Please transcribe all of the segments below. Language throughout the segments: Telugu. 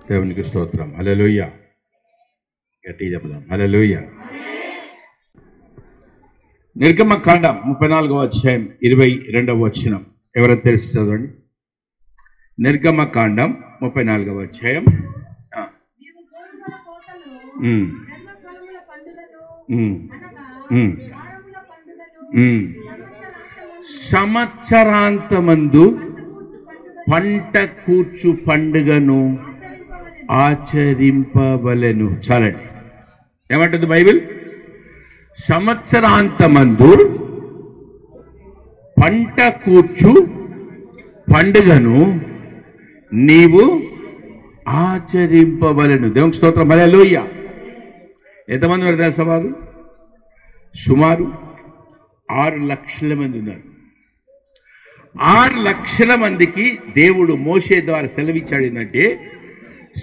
దేవునికి స్తోత్రం. హల్లెలూయా. గట్టిగా చెప్దాం హల్లెలూయా. నిర్గమకాండం 34వ అధ్యాయం 22వ వచనం ఎవరైనా తెలిసి చదవండి. నిర్గమకాండం 34వ అధ్యాయం. సంవత్సరాంతమందు పంట కూర్చు పండుగను ఆచరింపవలెను. చాలండి. ఏమంటుంది బైబిల్? సంవత్సరాంతమందు పంట కూర్చు పండుగను నీవు ఆచరింపవలెను. దేవునికి స్తోత్రం. హల్లెలూయా. ఎంతమంది ఉన్నారు తెలుసా? వారు సుమారు 6 లక్షల మంది ఉన్నారు. 6 లక్షల మందికి దేవుడు మోషే ద్వారా సెలవిచ్చాడు ఏంటంటే,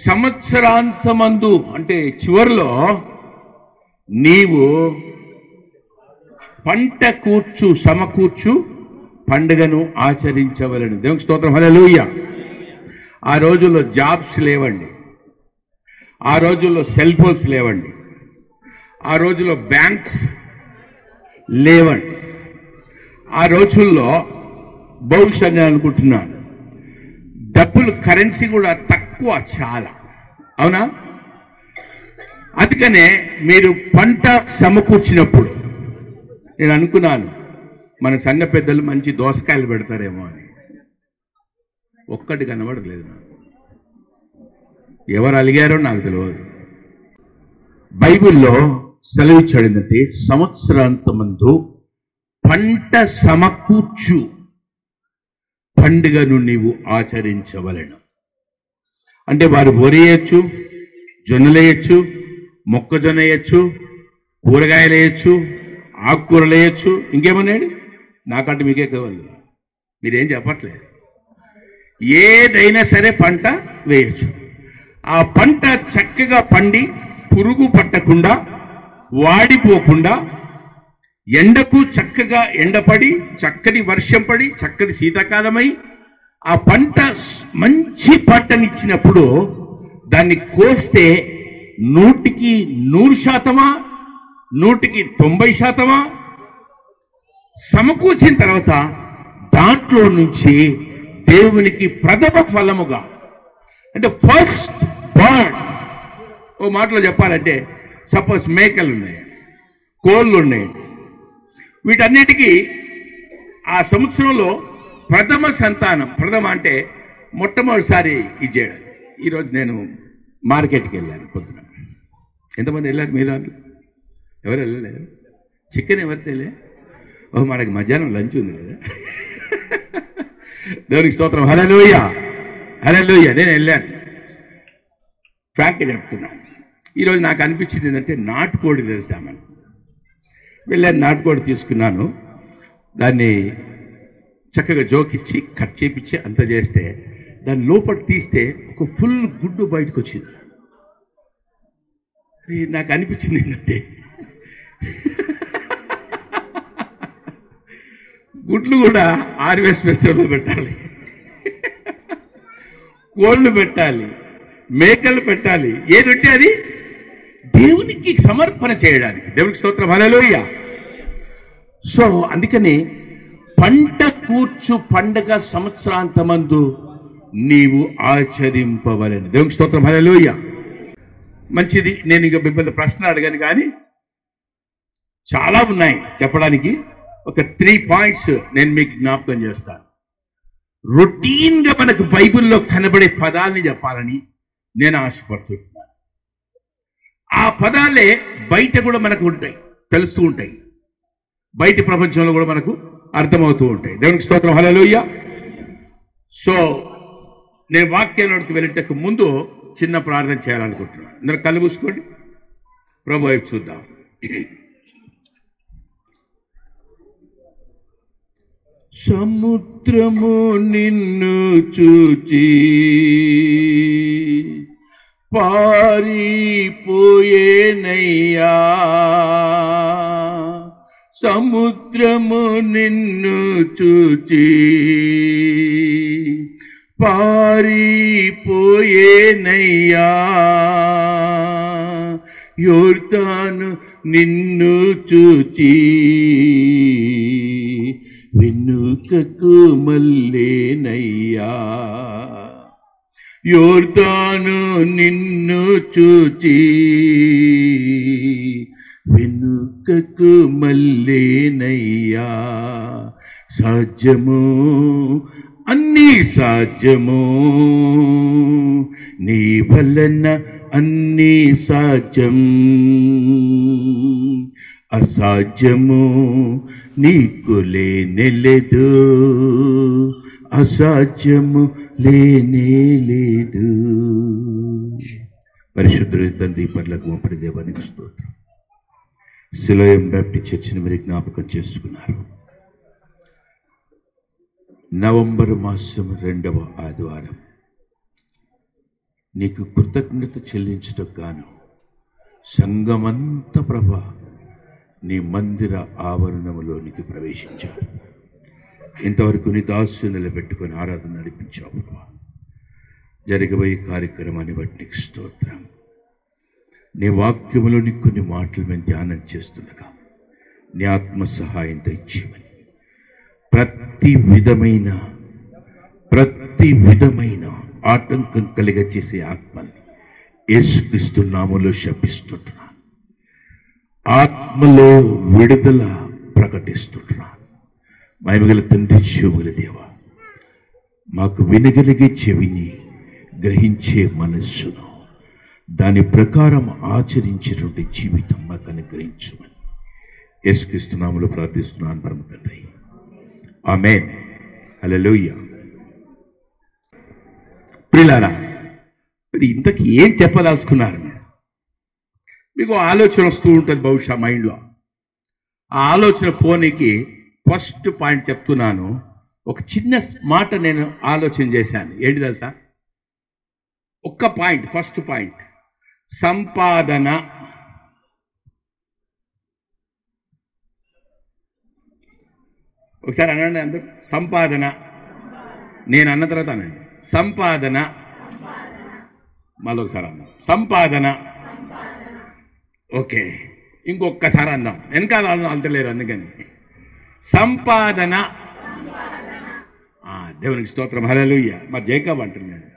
సంవత్సరాంతమందు అంటే చివరిలో నీవు పంట కూర్చు సమకూర్చు పండుగను ఆచరించవలను. దేవునికి స్తోత్రం. హల్లెలూయా. ఆ రోజుల్లో జాబ్స్ లేవండి, ఆ రోజుల్లో సెల్ ఫోన్స్ లేవండి, ఆ రోజుల్లో బ్యాంక్స్ లేవండి, ఆ రోజుల్లో బహుశా నేను అనుకుంటున్నాను డబ్బులు కరెన్సీ కూడా తక్కువ, చాలా. అవునా? అందుకనే మీరు పంట సమకూర్చినప్పుడు నేను అనుకున్నాను మన సంఘ పెద్దలు మంచి దోసకాయలు పెడతారేమో అని. ఒక్కటి కనబడలేదు నాకు. ఎవరు అలిగారో నాకు తెలియదు. బైబిల్లో సెలవిచ్చాడు ఏంటంటే, సంవత్సరాంతమందు పంట సమకూర్చు పండుగను నీవు ఆచరించవలెను. అంటే వారు వరి వేయచ్చు, జొన్నలు వేయచ్చు, మొక్కజొన్న వేయచ్చు, కూరగాయలు వేయచ్చు, ఆకుకూరలు వేయచ్చు. ఇంకేమన్నాడు? నాకంటే మీకే కావాలి, మీరేం చెప్పట్లేదు. ఏదైనా సరే పంట వేయచ్చు. ఆ పంట చక్కగా పండి పురుగు పట్టకుండా, వాడిపోకుండా, ఎండకు చక్కగా ఎండపడి, చక్కని వర్షం పడి, చక్కని శీతాకాలమై ఆ పంట మంచి పంటనిచ్చినప్పుడు దాన్ని కోస్తే 100కి 100%, 100కి 90% సమకూర్చిన తర్వాత దాంట్లో నుంచి దేవునికి ప్రథమ ఫలముగా, అంటే ఫస్ట్ బర్న్, ఓ మాటలో చెప్పాలంటే సపోజ్ మేకలు ఉన్నాయి, కోళ్ళు ఉన్నాయి, వీటన్నిటికీ ఆ సంవత్సరంలో ప్రథమ సంతానం, ప్రథమ అంటే మొట్టమొదటిసారి ఇచ్చేయడం. ఈరోజు నేను మార్కెట్కి వెళ్ళాను పొద్దున. ఎంతమంది వెళ్ళారు మీరు? ఎవరు వెళ్ళలేదు? చికెన్ ఎవరు తెలియ? ఓ మనకి మధ్యాహ్నం లంచ్ ఉంది కదా. దేవునికి స్తోత్రం. హల్లెలూయా, హల్లెలూయా. నేను వెళ్ళాను, ఫ్రాంక్గా చెప్తున్నాను. ఈరోజు నాకు అనిపించింది ఏంటంటే నాటుకోడి తెస్తామని వెళ్ళాను. నాటుకోడి తీసుకున్నాను, దాన్ని చక్కగా జోకిచ్చి కట్ చేపించి అంత చేస్తే దాన్ని లోపల తీస్తే ఒక ఫుల్ గుడ్డు బయటకు వచ్చింది. నాకు అనిపించింది ఏంటంటే గుడ్లు కూడా ఆర్వీఎస్ ఫెస్టివల్లో పెట్టాలి, కోళ్ళు పెట్టాలి, మేకలు పెట్టాలి, ఏదంటే అది దేవునికి సమర్పణ చేయడానికి. దేవునికి స్తోత్రం. హల్లెలూయా. సో అందుకని పంట కూర్చు పండగ సంవత్సరాంతమందు నీవు ఆచరింపవలెను. దేవునికి స్తోత్రం. హల్లెలూయా. మంచిది. నేను ఇక మిమ్మల్ని ప్రశ్న అడగాను, కానీ చాలా ఉన్నాయి చెప్పడానికి. ఒక 3 పాయింట్స్ నేను మీకు జ్ఞాపకం చేస్తాను. రొటీన్గా మనకు బైబిల్లో కనబడే పదాలని చెప్పాలని నేను ఆశపడుతున్నాను. ఆ పదాలే బయట కూడా మనకు ఉంటాయి, తెలుస్తూ ఉంటాయి, బయట ప్రపంచంలో కూడా మనకు అర్థమవుతూ ఉంటాయి. దేవునికి స్తోత్రం. హల్లెలూయా. సో నేను వాక్యంలోకి వెళ్ళేటకు ముందు చిన్న ప్రార్థన చేయాలనుకుంటున్నాను. అందరూ కళ్ళు మూసుకోండి, ప్రభు వైపు చూద్దాం. సముద్రము నిన్ను చూచి పారిపోయేనయ్యా, సముద్రము నిన్ను చూచి పారిపోయేనయ్యా, యోర్దాను నిన్ను చూచి వెనుకకు మళ్ళేనయ్యా, యోర్దాను నిన్ను చూచి వెనుకకు మళ్ళేనయ్యా. సాధ్యము అన్నీ సాధ్యము, నీ వలన అన్నీ సాధ్యం, అసాధ్యము నీకు లేనేలేదు, అసాధ్యము లేనే లేదు. పరిశుద్ధుడి తండ్రి పర్లకు మోపడి దేవానికి స్తోత్రం. సిలోయం బ్యాప్టిస్ట్ చర్చిని మీరు జ్ఞాపకం చేసుకున్నారు. నవంబర్ మాసం 2వ ఆదివారం నీకు కృతజ్ఞత చెల్లించటం గాను సంఘమంతా ప్రభా నీ మందిర ఆవరణములోనికి ప్రవేశించారు. ఇంతవరకు నీ దాసు నిలబెట్టుకుని ఆరాధన నడిపించావు ప్రభా. జరగబోయే కార్యక్రమాన్ని బట్టి నీకు స్తోత్రం. నీ వాక్యములోని కొన్ని మాటలు మేము ధ్యానం చేస్తుండగా నీ ఆత్మ సహాయంతో ఇచ్చేమని, ప్రతి విధమైన ఆటంకం కలిగచేసే ఆత్మని యేసుక్రీస్తు నామములో శపిస్తుంటున్నాను. ఆత్మలో విడుదల ప్రకటిస్తుంటున్నాను. మహిమగల తండ్రి, శోభగల దేవా, మాకు వినగలిగే చెవిని, గ్రహించే మనస్సును, దాని ప్రకారం ఆచరించేటువంటి జీవితం మాకు అనుగ్రహించమని యేసుక్రీస్తు నామములో ప్రార్థిస్తున్నాను పరమ తండ్రి. ఆమేన్. హల్లెలూయా. ప్రియులారా, మరి ఇంతకీ ఏం చెప్పదలుచుకున్నారు? మీకు ఆలోచన వస్తూ ఉంటుంది బహుశా మైండ్లో. ఆ ఆలోచన పోనీకి ఫస్ట్ పాయింట్ చెప్తున్నాను. ఒక చిన్న మాట నేను ఆలోచన చేశాను. ఏంటి తెలుసా? ఒక్క పాయింట్, ఫస్ట్ పాయింట్, సంపాదన. ఒకసారి అనండి అందరూ, సంపాదన. నేను అన్న తర్వాత అనండి, సంపాదన. మళ్ళీ ఒకసారి అన్నాం, సంపాదన. ఓకే, ఇంకొకసారి అందాం, వెనకాల అంటలేరు అందుకని. సంపాదన. దేవునికి స్తోత్రం, హల్లెలూయా. మరి జేకబ్ అంటున్నాడు.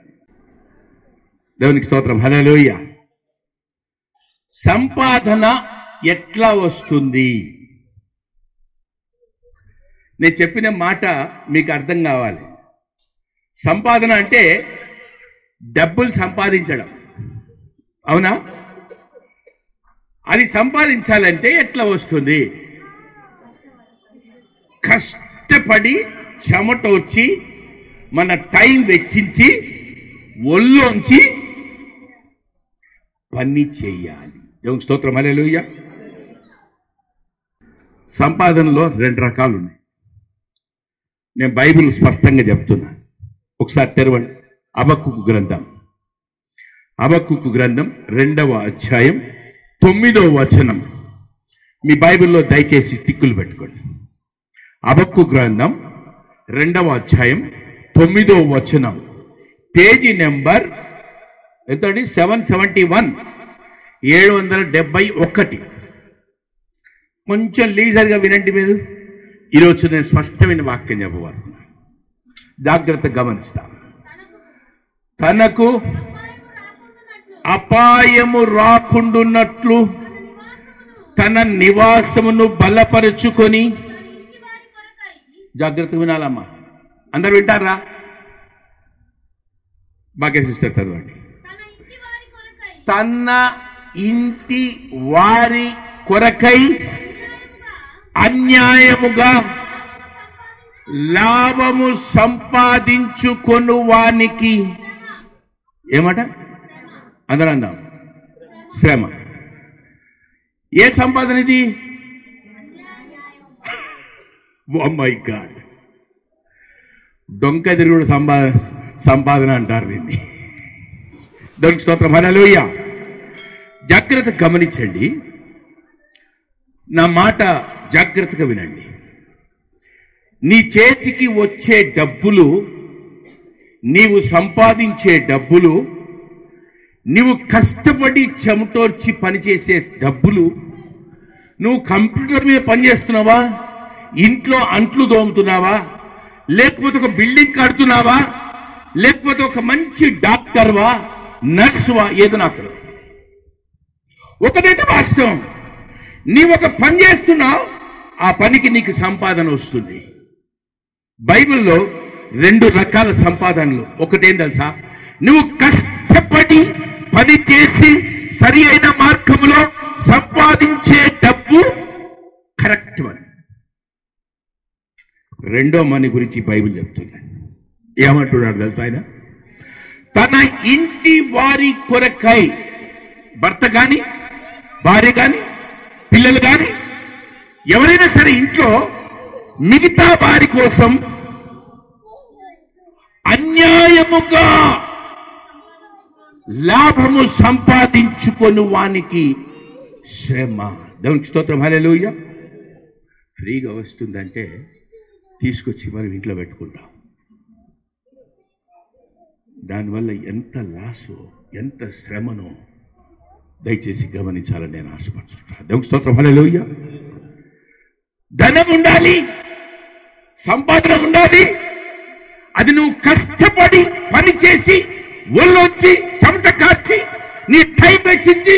దేవునికి స్తోత్రం, హల్లెలూయా. సంపాదన ఎట్లా వస్తుంది? నేను చెప్పిన మాట మీకు అర్థం కావాలి. సంపాదన అంటే డబ్బులు సంపాదించడం, అవునా? అది సంపాదించాలంటే ఎట్లా వస్తుంది? కష్టపడి చెమట వచ్చి మన టైం వెచ్చించి ఒళ్ళోంచి పని చేయాలి. దేవుని స్తోత్రం, హల్లెలూయా. సంపాదనలో 2 రకాలు ఉన్నాయి. నేను బైబిల్ స్పష్టంగా చెప్తున్నా. ఒకసారి తెరవండి. హబక్కూకు గ్రంథం 2వ అధ్యాయం 9వ వచనం. మీ బైబిల్లో దయచేసి టిక్కులు పెట్టుకోండి. హబక్కూకు గ్రంథం 2వ అధ్యాయం 9వ వచనం. పేజీ నెంబర్ ఎంతండి? 771, 771. కొంచెం లీజర్గా వినండి మీరు. ఈరోజు నేను స్పష్టమైన వాక్యం చెప్పబోతున్నా, జాగ్రత్తగా గమనిస్తాను. తనకు అపాయము రాకుండున్నట్లు తన నివాసమును బలపరుచుకొని, జాగ్రత్తగా వినాలమ్మా, అందరు వింటారా? భాగ్య సిస్టర్ చదవండి. తన ఇంటి వారి కొరకై అన్యాయముగా లాభము సంపాదించుకొను వానికి ఏమాట? అందరూ అందాం, శ్రమ. ఏ సంపాదన ఇది? ఓ మై గాడ్, డొంక తిరుగుడు సంపాదన అంటారు దీన్ని. దేవునికి స్తోత్రం, హల్లెలూయా. జాగ్రత్తగా గమనించండి, నా మాట జాగ్రత్తగా వినండి. నీ చేతికి వచ్చే డబ్బులు నీవు సంపాదించే డబ్బులు, నీవు కష్టపడి చెమటోర్చి పనిచేసే డబ్బులు, నువ్వు కంప్యూటర్ మీద పనిచేస్తున్నావా, ఇంట్లో అంట్లు దోముతున్నావా, లేకపోతే ఒక బిల్డింగ్ కడుతున్నావా, లేకపోతే ఒక మంచి డాక్టర్వా, నర్సువా, ఏదో నాకు ఒకటైతే వాస్తవం, నీవు ఒక పని చేస్తున్నావు, ఆ పనికి నీకు సంపాదన వస్తుంది. బైబిల్లో 2 రకాల సంపాదనలు. ఒకటేం తెలుసా, నువ్వు కష్టపడి పని చేసి సరి అయిన మార్గంలో సంపాదించే డబ్బు కరెక్ట్ అని. రెండో మని గురించి బైబిల్ చెప్తుంది. ఏమంటున్నాడు తెలుసా ఆయన? తన ఇంటి వారి కొరకై, భర్త కానీ భార్య కానీ పిల్లలు కానీ ఎవరైనా సరే ఇంట్లో మిగతా వారి కోసం అన్యాయముగా లాభము సంపాదించుకొని వానికి శ్రమ. దేవునికి స్తోత్రం, హల్లెలూయా. ఫ్రీగా వస్తుందంటే తీసుకొచ్చి మనం ఇంట్లో పెట్టుకుంటాం. దానివల్ల ఎంత లాసో, ఎంత శ్రమనో దయచేసి గమనించాలని నేను ఆశపడుతున్నాను. దేవునికి స్తోత్రం, హల్లెలూయా. ధనం ఉండాలి, సంపాదన ఉండాలి. అది నువ్వు కష్టపడి పని చేసి ఒళ్ళొచ్చి చెమట కార్చి నీ టైం వెచ్చించి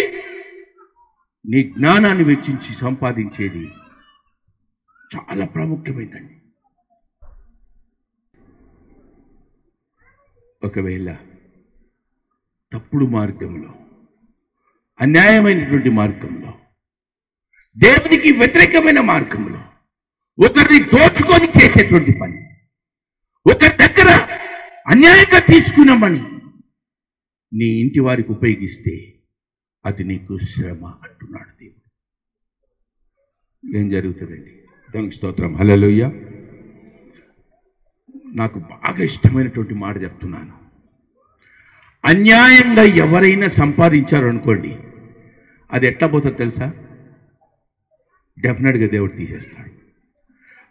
నీ జ్ఞానాన్ని వెచ్చించి సంపాదించేది చాలా ప్రాముఖ్యమైందండి. ఒకవేళ తప్పుడు మార్గంలో, అన్యాయమైనటువంటి మార్గంలో, దేవునికి వ్యతిరేకమైన మార్గంలో ఒకరిని దోచుకొని చేసేటువంటి పని, ఒకరి దగ్గర అన్యాయంగా తీసుకున్నామని నీ ఇంటి వారికి ఉపయోగిస్తే అది నీకు శ్రమ అంటున్నాడు దేవుడు. ఏం జరుగుతుందండి? దేవునికి స్తోత్రం, హల్లెలూయా. నాకు బాగా ఇష్టమైనటువంటి మాట చెప్తున్నాను. అన్యాయంగా ఎవరైనా సంపాదించారు అనుకోండి, అది ఎట్లా పోతుంది తెలుసా? డెఫినెట్గా దేవుడు తీసేస్తాడు.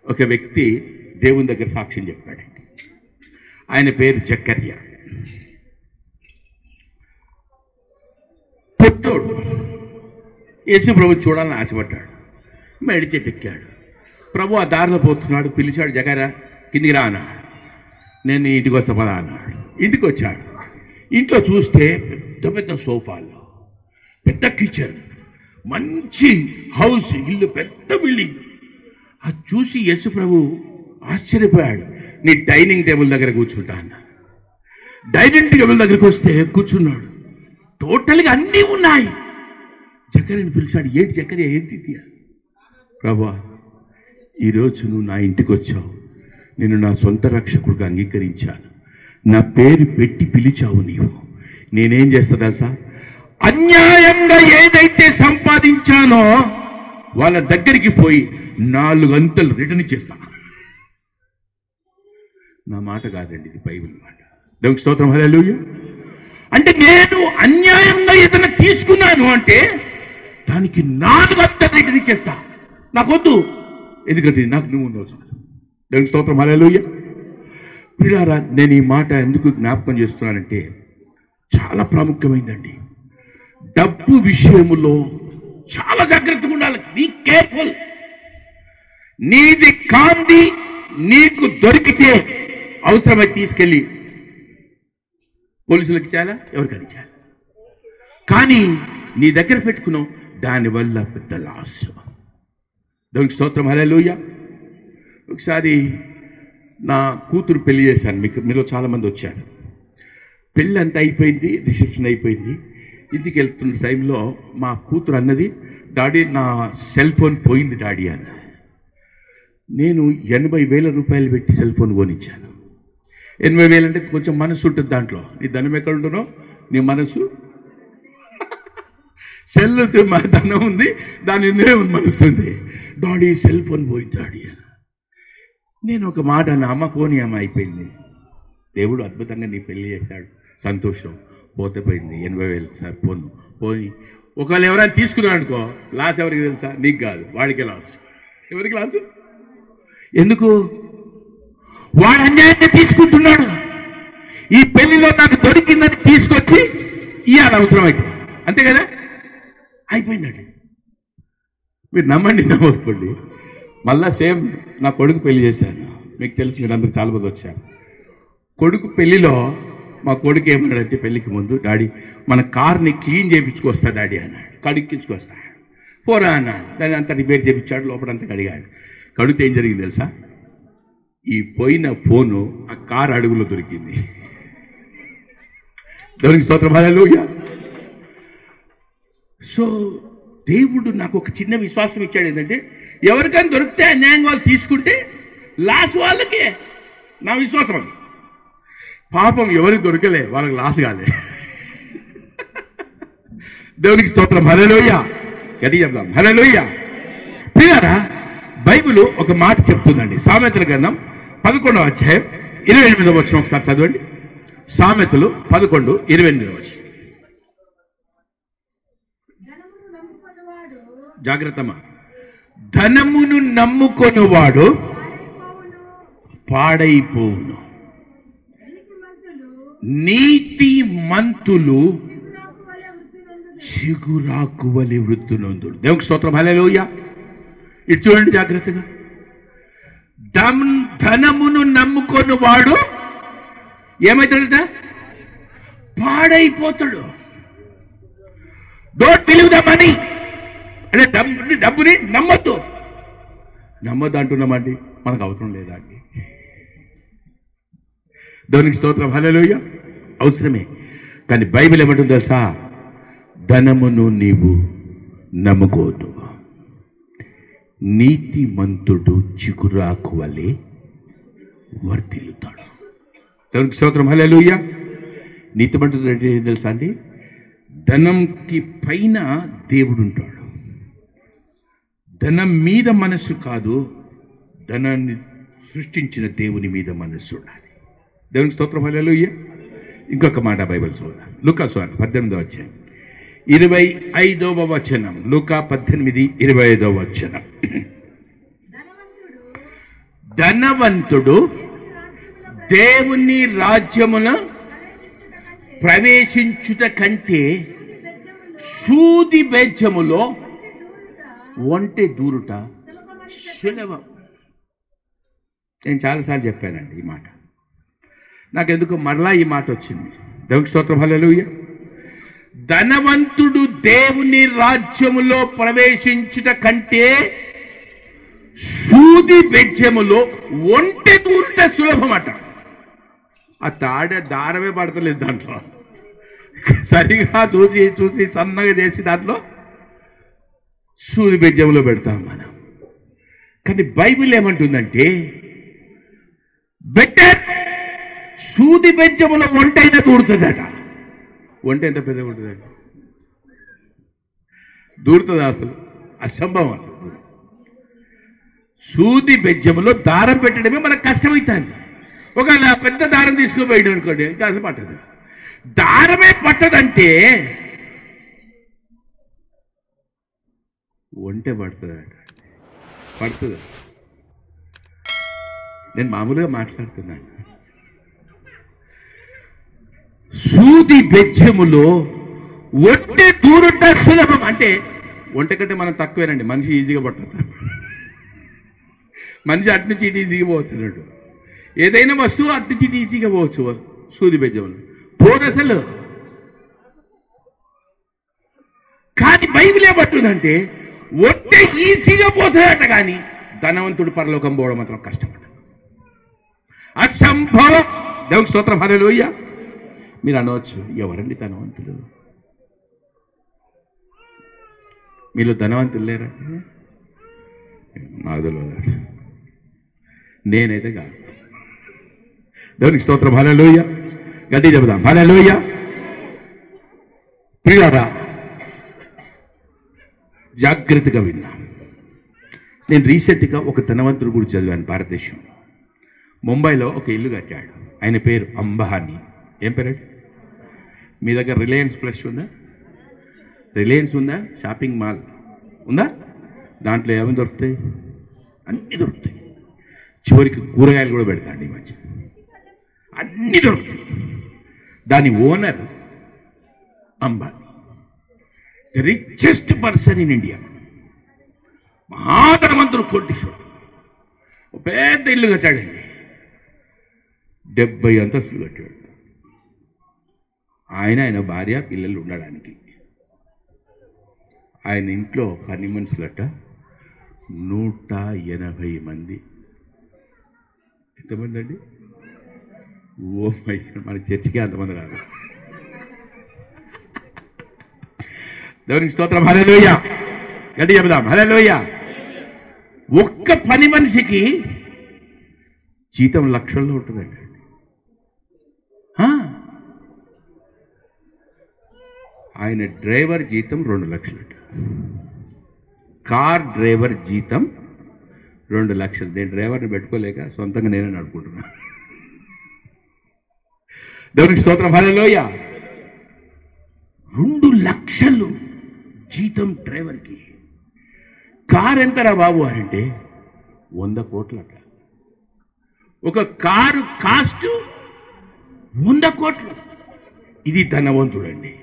ఒక వ్యక్తి దేవుని దగ్గర సాక్ష్యం చెప్పాడండి. ఆయన పేరు జకర్యా. పొట్టోడు యేసు ప్రభు చూడాలని ఆశపడ్డాడు. మేడి చెట్టు ఎక్కాడు. ప్రభు ఆ దారిలో పోస్తున్నాడు, పిలిచాడు, జకర్యా కిందికి రా అన్నాడు. నేను ఇంటికి వస్తా పదా అన్నాడు. ఇంటికి వచ్చాడు. ఇంట్లో చూస్తే పెద్ద పెద్ద సోఫాలు, పెద్ద కిచెన్, మంచి హౌస్, ఇల్లు, పెద్ద బిల్డింగ్. అది చూసి యేసు ప్రభు ఆశ్చర్యపోయాడు. నీ డైనింగ్ టేబుల్ దగ్గర కూర్చుంటా అన్న. డైనింగ్ టేబుల్ దగ్గరికి వస్తే కూర్చున్నాడు. టోటల్గా అన్నీ ఉన్నాయి. జకర్యాని పిలిచాడు. ఏంటి జకర్యా, ఏంటి? ప్రభా, ఈరోజు నువ్వు నా ఇంటికి వచ్చావు, నేను నా సొంత రక్షకుడిగా అంగీకరించాను, నా పేరు పెట్టి పిలిచావు నీవు. నేనేం చేస్తా తెలుసా? అన్యాయంగా ఏదైతే సంపాదించానో వాళ్ళ దగ్గరికి పోయి 4 అంతలు రిటర్న్ చేస్తా. నా మాట కాదండి, ఇది బైబిల్ మాట. దేవునికి స్తోత్రం, హల్లెలూయా. అంటే నేను అన్యాయంగా ఏదైనా తీసుకున్నాను అంటే దానికి 4 అంతలు రిటర్న్ చేస్తా. నాకొద్దు, ఎందుకంటే నాకు నువ్వు ఉన్నావు. దేవునికి స్తోత్రం, హల్లెలూయా. ప్రియులారా, నేను ఈ మాట ఎందుకు జ్ఞాపకం చేస్తున్నానంటే చాలా ప్రాముఖ్యమైందండి. డబ్బు విషయములో చాలా జాగ్రత్తగా ఉండాలి. Be careful. నీది కాంది నీకు దొరికితే అవసరమై తీసుకెళ్ళి పోలీసులకు ఇచ్చాలా, ఎవరికైనా ఇచ్చాలా. కానీ నీ దగ్గర పెట్టుకున్నావు, దానివల్ల పెద్ద లాస్. దేవునికి స్తోత్రం, హల్లెలూయా. ఒకసారి నా కూతురు పెళ్లి చేశాను. మీలో చాలామంది వచ్చారు. పెళ్ళి అంతా అయిపోయింది, రిసెప్షన్ అయిపోయింది. ఇంటికి వెళ్తున్న టైంలో మా కూతురు అన్నది, డాడీ నా సెల్ ఫోన్ పోయింది డాడీ అన్న. నేను 80,000 రూపాయలు పెట్టి సెల్ ఫోన్ కొనిచ్చాను. 80,000 అంటే కొంచెం మనసు ఉంటుంది దాంట్లో. నీ ధనం ఎక్కడ ఉంటుందో నీ మనసు, సెల్ మా ధనం ఉంది, దాని మీదే మనసు ఉంది. డాడీ సెల్ ఫోన్ పోయింది డాడీ అని. నేను ఒక మాట నా అమ్మ పోనీ అమ్మ అయిపోయింది, దేవుడు అద్భుతంగా నీ పెళ్లి చేశాడు, సంతోషం. పోతే పోయింది 80,000 సార్ ఫోన్ పోయి. ఒకవేళ ఎవరైనా తీసుకున్నాడు అనుకో, లాస్ ఎవరికి తెలుసా? నీకు కాదు, వాడికే లాస్. ఎవరికి లాసు? ఎందుకు? వాడు అన్యాయంగా తీసుకుంటున్నాడు. ఈ పెళ్లిలో నాకు దొరికిందని తీసుకొచ్చి ఇవాళ అవసరమైతే, అంతే కదా, అయిపోయిందండి. మీరు నమ్మండి నమ్మకండి. మళ్ళా సేమ్ నా కొడుకు పెళ్లి చేశాను. మీకు తెలుసు, మీరు అందరూ చాలా మంది వచ్చారు. కొడుకు పెళ్లిలో మా కొడుకు ఏమన్నాడంటే పెళ్లికి ముందు, డాడీ మన కార్ని క్లీన్ చేయించుకొస్తా డాడీ అన్నాడు. కడిగించుకొస్తా. పోరా అన్న, దాన్ని అంతా రిపేర్ చేయించాడు, లోపలంతా కడిగాడు. కడిగితే ఏం జరిగింది తెలుసా? ఈ పోయిన ఫోను ఆ కారు అడుగులో దొరికింది. దేవునికి స్తోత్రం, హల్లెలూయా. సో దేవుడు నాకు ఒక చిన్న విశ్వాసం ఇచ్చాడు. ఏంటంటే ఎవరికైనా దొరికితే అన్యాయంగా వాళ్ళు తీసుకుంటే లాస్ వాళ్ళకే, నా విశ్వాసం అది. పాపం ఎవరికి దొరకలే వాళ్ళకి లాస్ కాలే. దేవునికి స్తోత్రం, హల్లెలూయా. గట్టిగా చెప్దాం, హల్లెలూయా. ప్రియులారా, బైబిల్ ఒక మాట చెప్తుందండి. సామెతల గ్రంథం 11వ అధ్యాయం 28వ వచనం ఒకసారి చదవండి. సామెతలు 11:28 వచనం. జాగ్రత్తమా. ధనమును నమ్ముకొనువాడు పాడైపోవును, నీతి మంతులు చిగురాకు వలె వృద్ధునందుడు. దేవునికి స్తోత్రం, హల్లెలూయా. ఇటు చూడండి జాగ్రత్తగా. ధనమును నమ్ముకొని వాడు ఏమవుతాడట? పాడైపోతాడు. Don't believe the money. అంటే డబ్బుని నమ్మద్దు. నమ్మద్దు అంటున్నామండి, మనకు అవసరం లేదా అండి? దేవునికి స్తోత్రం, హల్లెలూయా. అవసరమే. కానీ బైబిల్ ఏమంటుంది తెలుసా? ధనమును నీవు నమ్ముకోవద్దు, నీతిమంతుడు చిగురాకు వలె వర్ధిల్లుతాడు. దేవునికి స్తోత్రం, హల్లెలూయా. నీతిమంతుడు అంటే ఏం తెలుసా అండి? ధనంకి పైన దేవుడు ఉంటాడు. ధనం మీద మనస్సు కాదు, ధనాన్ని సృష్టించిన దేవుని మీద మనస్సు ఉండాలి. దేవునికి స్తోత్రం, హల్లెలూయా. ఇంకొక మాట బైబిల్ చూడాలి. లూకా సువార్త 18వ అధ్యాయం 25వ వచనం. లూకా 18:25 వచనం. ధనవంతుడు దేవుని రాజ్యమున ప్రవేశించుట కంటే సూది బెజ్జములో ఒంటె దూరుట సులభం. నేను చాలాసార్లు చెప్పానండి ఈ మాట. నాకెందుకు మరలా ఈ మాట వచ్చింది. దేవునికి స్తోత్రం, హల్లెలూయా. ధనవంతుడు దేవుని రాజ్యములో ప్రవేశించుట కంటే సూది బెజ్జములో ఒంటె దూరుట సులభమట. ఆ దారమే పడతలేదు దాంట్లో. సరిగా చూసి చూసి సన్నగా చేసి దాంట్లో సూది బెజ్జములో పెడతాం మనం. కానీ బైబిల్ ఏమంటుందంటే బెటర్ సూది బెజ్జములో ఒంటైనా దూరుతుందట. ఒంట ఎంత పెద్దగా ఉంటుందండి? దూరుతుంది అసలు, అసంభవం అసలు. సూది బెజ్జములో దారం పెట్టడమే మనకు కష్టమవుతుంది. ఒకవేళ పెద్ద దారం తీసుకుపోయాడు అనుకోండి, ఇంకా అసలు పట్టదు. దారమే పట్టదంటే ఒంటె పడుతుందట. పడుతుంది. నేను మామూలుగా మాట్లాడుతున్నాను. సూది బెజ్జములో ఒంటె దూరుట సులభం. అంటే ఒంటె కంటే మనం తక్కువేనండి. మనిషి ఈజీగా పట్టదు. మనిషి అటు నుంచి ఇటు ఈజీగా పోతున్నాడు. ఏదైనా వస్తువు అటు నుంచి ఇటు ఈజీగా పోవచ్చు. సూది బెజ్జములు పోదు అసలు. కానీ బైబిల్ ఏమంటుందంటే ఒంటె ఈజీగా పోతుందట, కానీ ధనవంతుడు పరలోకం పోవడం మాత్రం కష్టపడ్డ అసంభవం. దేవునికి స్తోత్రం, హల్లెలూయా. మీరు అనవచ్చు, ఎవరండి ధనవంతులు? మీలో ధనవంతులు లేరా? నాకు తెలియదు. నేనైతే కాదు. దేవునికి స్తోత్రం, హల్లెలూయా. గట్టిగా చెబుదాం, హల్లెలూయా. ప్రియులారా, జాగ్రత్తగా విన్నా. నేను రీసెంట్గా ఒక ధనవంతుడు గురించి చదివాను. భారతదేశంలో ముంబైలో ఒక ఇల్లు కట్టాడు. ఆయన పేరు అంబానీ. ఏం పేరండి? మీ దగ్గర రిలయన్స్ ప్లస్ ఉందా? రిలయన్స్ ఉందా? షాపింగ్ మాల్ ఉందా? దాంట్లో ఏమేమి దొరుకుతాయి? అన్నీ దొరుకుతాయి. చివరికి కూరగాయలు కూడా పెడతాండి ఈ మధ్య. అన్నీ దొరుకుతాయి. దాని owner Ambani, the richest person in India, మహాధనవంతుడు, కోటీశ్వరుడు. పెద్ద ఇల్లు కట్టాడండి, 70 అంతస్తులు కట్టాడు. ఆయన భార్య పిల్లలు ఉండడానికి. ఆయన ఇంట్లో పని మనుషులట 180 మంది. ఎంతమంది అండి? ఓ మై, మన చర్చికి అంతమంది రాదు. దేవునికి స్తోత్రం, హల్లెలూయా. గట్టి చెబుదాం, హల్లెలూయా. ఒక్క పని మనిషికి జీతం లక్షల్లో ఉంటుందండి. ఆయన డ్రైవర్ జీతం 2 లక్షలు, కార్ డ్రైవర్ జీతం 2 లక్షలు. నేను డ్రైవర్ని పెట్టుకోలేక సొంతంగా నేనే నడుపుకుంటున్నా. దేవునికి స్తోత్రం, హల్లెలూయా. 2 లక్షలు జీతం డ్రైవర్కి. కారు ఎంతరా బాబు అంటే 100 కోట్లట. ఒక కారు కాస్ట్ 100 కోట్లు. ఇది ధనవంతుడు అండి.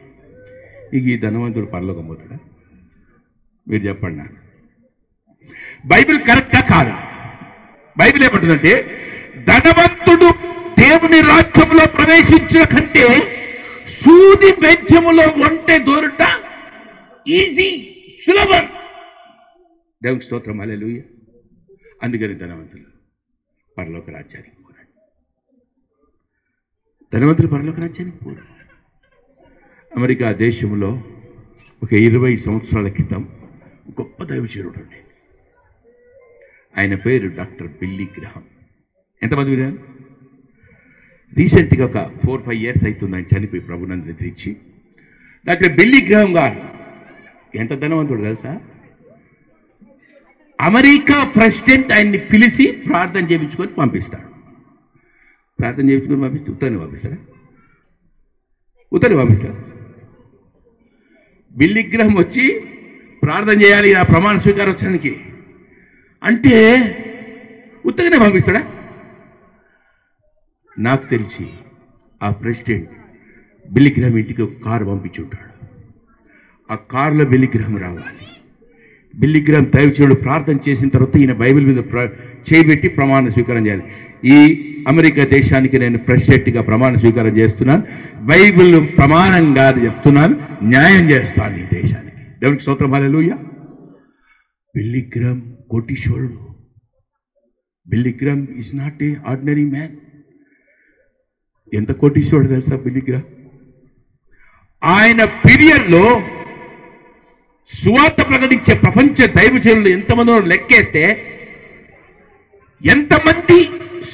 ఇక ఈ ధనవంతుడు పరలోకం పోతాడా? మీరు చెప్పండి నాకు. బైబిల్ కరెక్టా కాదా? బైబిల్ ఏమంటుందంటే, ధనవంతుడు దేవుని రాజ్యంలో ప్రవేశించిన కంటే సూది బెజ్జములో ఒంటె దూరట ఈజీ, సులభం. దేవునికి స్తోత్రం, హల్లెలూయా. అందుకని ధనవంతులు పరలోక రాజ్యానికి పోరాడు. ధనవంతులు పరలోక రాజ్యానికి పోరాడు. అమెరికా దేశంలో ఒక 20 సంవత్సరాల క్రితం గొప్ప దైవజనుడు అండి. ఆయన పేరు డాక్టర్ బిల్లీ గ్రహాం. ఎంతమంది విన్నారు? రీసెంట్గా ఒక 4-5 ఇయర్స్ అవుతుంది ఆయన చనిపోయి ప్రభునందు నిద్రించి. డాక్టర్ బిల్లీ గ్రహాం గారు ఎంత ధనవంతుడు తెలుసా? అమెరికా ప్రెసిడెంట్ ఆయన్ని పిలిచి ప్రార్థన చేయించుకొని పంపిస్తాడు. ప్రార్థన చేయించుకొని పంపిస్తే ఉత్తరాన్ని పంపిస్తాడా? ఉత్తరాన్ని పంపిస్తాడు. బిల్లీ గ్రహాం వచ్చి ప్రార్థన చేయాలి ఆ ప్రమాణ స్వీకారం వచ్చడానికి అంటే ఉత్తగానే పంపిస్తాడా? నాకు తెలిసి ఆ ప్రెసిడెంట్ బిల్లీ గ్రహాం ఇంటికి ఒక కారు పంపించి ఉంటాడు. ఆ కారులో బిల్లీ గ్రహాం రావాలి. బిల్లీ గ్రహాం దైవజనుడు ప్రార్థన చేసిన తర్వాత ఈయన బైబిల్ మీద చేయబెట్టి ప్రమాణ స్వీకారం చేయాలి. ఈ అమెరికా దేశానికి నేను ప్రెసిడెంట్గా ప్రమాణ స్వీకారం చేస్తున్నాను, బైబిల్ ప్రమాణంగా చెప్తున్నాను, న్యాయం చేస్తాను ఈ దేశానికి. దేవునికి స్తోత్రం, హల్లెలూయా. బిల్లీ గ్రహాం కోటీశ్వరుడు. Billy Graham is not a ordinary man. ఎంత కోటీశ్వరుడు తెలుసా బిల్లీ గ్రహాం? ఆయన పీరియడ్లో సువార్త ప్రకటించే ప్రపంచ దైవజనులు ఎంతమందో లెక్కేస్తే, ఎంతమంది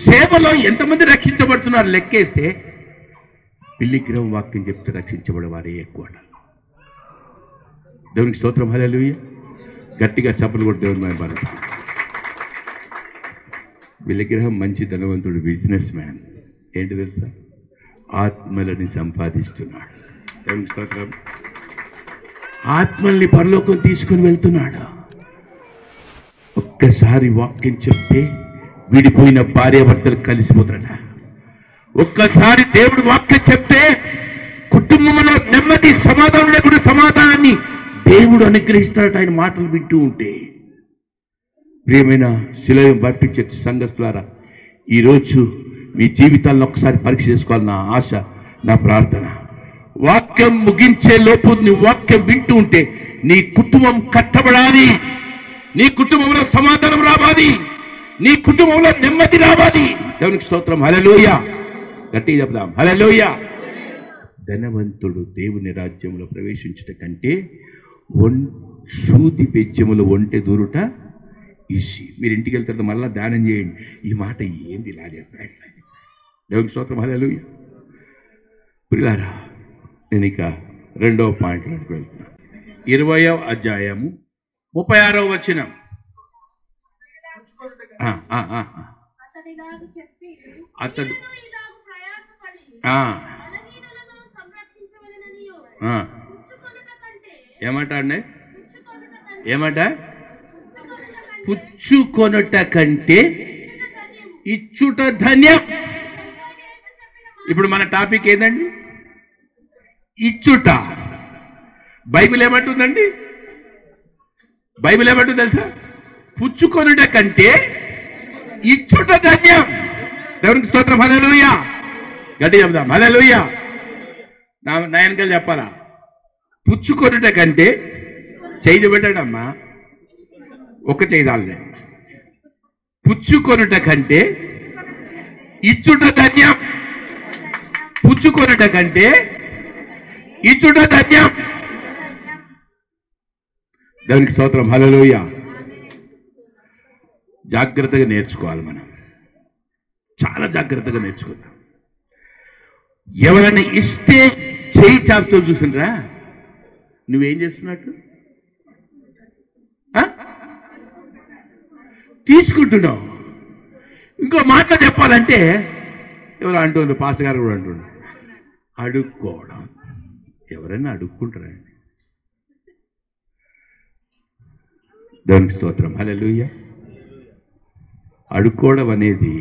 సేవలో ఎంతమంది రక్షించబడుతున్నారు లెక్కేస్తే, బిల్లీ గ్రహాం వాక్యం చెప్తే రక్షించబడే వారే ఎక్కువ. దేవునికి స్తోత్రం, హల్లెలూయా. గట్టిగా చప్పలు కూడా దేవుని మహిమ. బిల్లీ గ్రహాం మంచి ధనవంతుడు, బిజినెస్ మ్యాన్. ఏంటి తెలుసా? ఆత్మలని సంపాదిస్తున్నాడు. దేవునికి స్తోత్రం. ఆత్మల్ని పరలోకం తీసుకుని వెళ్తున్నాడు. ఒక్కసారి వాక్యం చెప్తే విడిపోయిన భార్యాభర్తలు కలిసిపోతాడ. ఒక్కసారి దేవుడు వాక్యం చెప్తే కుటుంబంలో నెమ్మది, సమాధానం లేకుండా సమాధానాన్ని దేవుడు అనుగ్రహిస్తాడు ఆయన మాటలు వింటూ ఉంటే. ప్రియమైన శిలోయం బాప్టిస్ట్ చర్చ్ సంఘస్థులారా, ఈరోజు మీ జీవితాలను ఒకసారి పరీక్ష చేసుకోవాలి. నా ఆశ, నా ప్రార్థన. వాక్యం ముగించే లోపు నీ వాక్యం వింటూ ఉంటే నీ కుటుంబం కట్టబడాలి, నీ కుటుంబంలో సమాధానం రావాలి, నీ కుటుంబంలో నెమ్మది రావాలి. దేవునికి స్తోత్రం, హల్లెలూయా. గట్టిగా చెప్దాం, హల్లెలూయా. ధనవంతుడు దేవుని రాజ్యంలో ప్రవేశించుట కంటే సూది బెజ్జములో ఒంటె దూరుట ఈజీ. మీరు ఇంటికి వెళ్తారు, మళ్ళీ ధ్యానం చేయండి. ఈ మాట ఏంది ఇలా చెప్పాడు? దేవునికి స్తోత్రం, హల్లెలూయా. ప్రియులారా, నేను ఇక 2వ పాయింట్లోకి వెళ్తున్నాను. 20వ అధ్యాయము 36వ వచనం. అతడు ఏమంటాడు? ఏమంట? పుచ్చుకొనుట కంటే ఇచ్చుట ధన్యం. ఇప్పుడు మన టాపిక్ ఏందండి? ఇచ్చుట. బైబిల్ ఏమంటుందండి? బైబిల్ ఏమంటుంది తెలుసా? పుచ్చుకొనుట కంటే ఇచ్చుట ధన్యం. దేవునికి స్తోత్రం. హల్లెలూయా. గట్టి చెప్దాం హల్లెలూయా. నయనకలు చెప్పాలా? పుచ్చుకొనుట కంటే చేయి పెట్టాడమ్మా, ఒక్క చేయి చాలే. పుచ్చుకొనుట కంటే ఇచ్చుట ధన్యం. పుచ్చుకొనుట కంటే ఇచ్చుట ధన్యం. దేవునికి స్తోత్రం. హల్లెలూయా. జాగ్రత్తగా నేర్చుకోవాలి మనం, చాలా జాగ్రత్తగా నేర్చుకుందాం. ఎవరైనా ఇస్తే చేయి చాపుతో చూసిండ్రా? నువ్వేం చేస్తున్నట్టు? తీసుకుంటున్నావు. ఇంకో మాట చెప్పాలంటే ఎవరు అంటుండ్రు, పాస్టర్ గారు కూడా అంటుండ్రు, అడుక్కోవడం. ఎవరైనా అడుక్కుంటారండి? దేవునికి స్తోత్రం. హల్లెలూయా. అడుక్కోవడం అనేది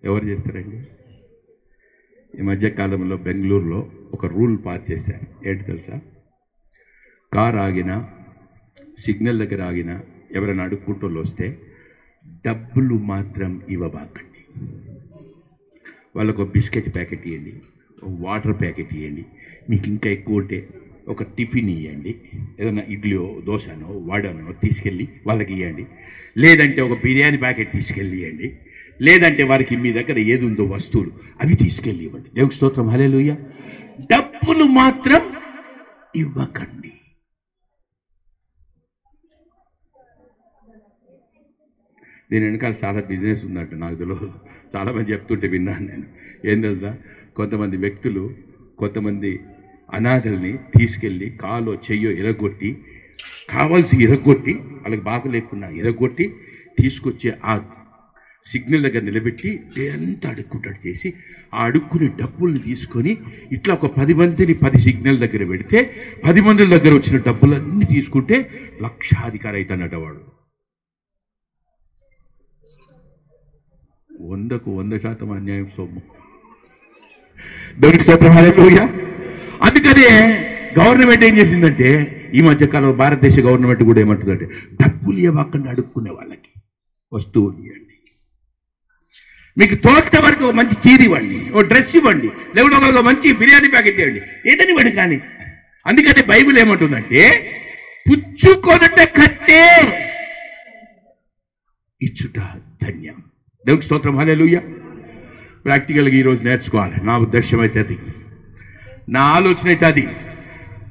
ఎవరు చేస్తారండి? ఈ మధ్యకాలంలో బెంగళూరులో ఒక రూల్ పాస్ చేశారు. ఏంటి తెలుసా? కార్ ఆగినా, సిగ్నల్ దగ్గర ఆగినా ఎవరైనా అడుక్కుంటూ వస్తే డబ్బులు మాత్రం ఇవ్వబాకండి. వాళ్ళకు ఒక బిస్కెట్ ప్యాకెట్ ఇవ్వండి, ఒక వాటర్ ప్యాకెట్ ఇవ్వండి, మీకు ఇంకా ఎక్కువ ఉంటే ఒక టిఫిన్ ఇవ్వండి, ఏదైనా ఇడ్లీయో దోశనో వడనో తీసుకెళ్ళి వాళ్ళకి ఇవ్వండి, లేదంటే ఒక బిర్యానీ ప్యాకెట్ తీసుకెళ్ళి ఇవ్వండి, లేదంటే వారికి మీ దగ్గర ఏది ఉందో వస్తువులు అవి తీసుకెళ్ళి ఇవ్వండి. దేవునికి స్తోత్రం. హల్లెలూయా. డబ్బులు మాత్రం ఇవ్వకండి. దీని వెనకాల చాలా బిజినెస్ ఉందంట, నాకు తెలియదు. చాలామంది చెప్తుంటే విన్నాను నేను. ఏం తెలుసా? కొంతమంది వ్యక్తులు కొంతమంది అనాథల్ని తీసుకెళ్ళి కాలో చెయ్యో ఇరగొట్టి, కావాల్సి ఇరగొట్టి, వాళ్ళకి బాగా లేకుండా ఇరగొట్టి తీసుకొచ్చి ఆ సిగ్నల్ దగ్గర నిలబెట్టి ఎంత అడుక్కుంటాడు చేసి, ఆ అడుక్కునే డబ్బుల్ని తీసుకొని ఇట్లా ఒక 10 మందిని 10 సిగ్నల్ దగ్గర పెడితే 10 మంది దగ్గర వచ్చిన డబ్బులన్నీ తీసుకుంటే లక్షాధికారి అవుతానట వాడు. 100కు 100% అన్యాయం సొమ్ము. దేవునికి స్తోత్రం. హల్లెలూయా. అందుకనే గవర్నమెంట్ ఏం చేసిందంటే, ఈ మధ్యకాలంలో భారతదేశ గవర్నమెంట్ కూడా ఏమంటుందంటే, డబ్బులు ఇవ్వకుండా అడుక్కునే వాళ్ళకి వస్తువులు ఇవ్వండి, మీకు తోట వరకు ఒక మంచి చీర ఇవ్వండి, ఓ డ్రెస్ ఇవ్వండి, లేకుంటే ఒక మంచి బిర్యానీ ప్యాకెట్ ఇవ్వండి, ఏదని ఇవ్వండి. కానీ అందుకనే బైబిల్ ఏమంటుందంటే, పుచ్చుకొనుట కంటే ఇచ్చుట ధన్యం. దేవునికి స్తోత్రం. హల్లెలూయా. ప్రాక్టికల్గా ఈరోజు నేర్చుకోవాలి. నా ఉద్దేశం అయితే అది, నా ఆలోచన అయితే అది.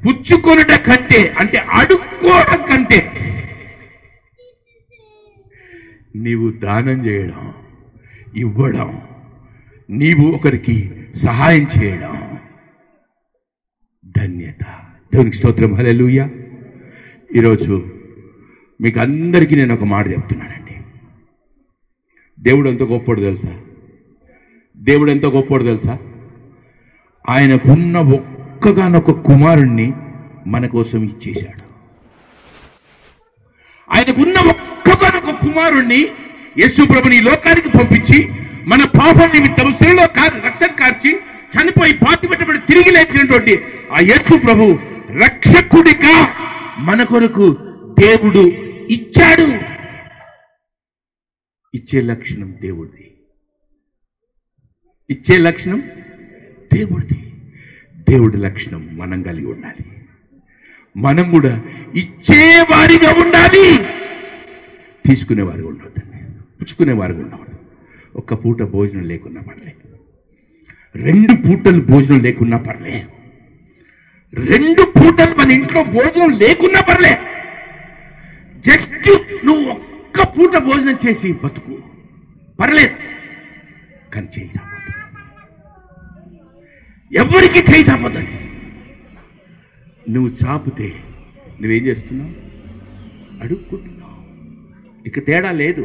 పుచ్చుకొనుట కంటే అంటే అడుక్కోవడం కంటే నీవు దానం చేయడం, ఇవ్వడం, నీవు ఒకరికి సహాయం చేయడం ధన్యత. దేవునికి స్తోత్రం. హల్లెలూయా. ఈరోజు మీకు అందరికీ నేను ఒక మాట చెప్తున్నానండి. దేవుడు ఎంత గొప్పోడు తెలుసా? దేవుడు ఎంత గొప్పోడు తెలుసా? ఆయనకున్న ఒక్కగానొక కుమారుణ్ణి మన కోసం ఇచ్చేశాడు. ఆయనకున్న ఒక్కగానొక కుమారుణ్ణి యేసు ప్రభుని లోకానికి పంపించి మన పాపం నిమిత్తం శిలువలో రక్తం కార్చి చనిపోయి పాతి పెట్టబడి తిరిగి లేచినటువంటి ఆ యేసు ప్రభు రక్షకుడిగా మన కొరకు దేవుడు ఇచ్చాడు. ఇచ్చే లక్షణం దేవుడిది. ఇచ్చే లక్షణం దేవుడిది. దేవుడి లక్షణం మనం కలిగి ఉండాలి. మనం కూడా ఇచ్చేవారిగా ఉండాలి, తీసుకునేవారిగా ఉండవద్దండి, పుచ్చుకునేవారిగా ఉండవద్దు. ఒక్క పూట భోజనం లేకున్నా పర్లే, 2 పూటలు భోజనం లేకున్నా పర్లే, 2 పూటలు మన ఇంట్లో భోజనం లేకున్నా పర్లే, జస్ట్ నువ్వు ఒక్క పూట భోజనం చేసి బతుకు పర్లేదు. కానీ చేయి చాపొద్దు, ఎవరికి చేయి చాపొద్దండి. నువ్వు చాపితే నువ్వేం చేస్తున్నావు? అడుక్కుంటున్నావు. ఇక తేడా లేదు.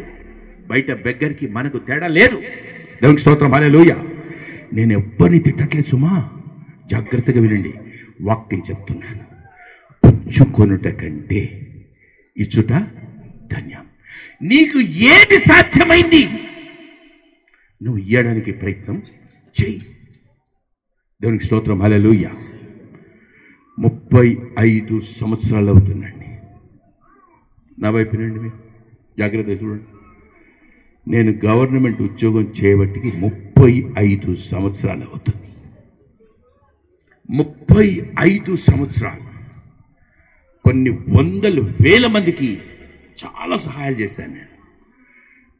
బయట బెగ్గరికి మనకు తేడా లేదు. దేవునికి స్తోత్రం. హల్లెలూయా. నేను ఎవ్వరిని తిట్టట్లేదు సుమా, జాగ్రత్తగా వినండి. వాక్యం చెప్తున్నాను. పుచ్చుకొనుట కంటే ఇచ్చుట ధన్యం. నీకు ఏది సాధ్యమైంది నువ్వు ఇయ్యడానికి ప్రయత్నం చెయ్యి. దేవునికి స్తోత్రం. హల్లెలూయా. 35 సంవత్సరాలు అవుతుందండి. నా వైపునండి మీరు జాగ్రత్త చూడండి. నేను గవర్నమెంట్ ఉద్యోగం చేయబట్టికి 35 సంవత్సరాలు అవుతుంది. 35 సంవత్సరాలు. కొన్ని వందలు వేల మందికి చాలా సహాయాలు చేశాను నేను.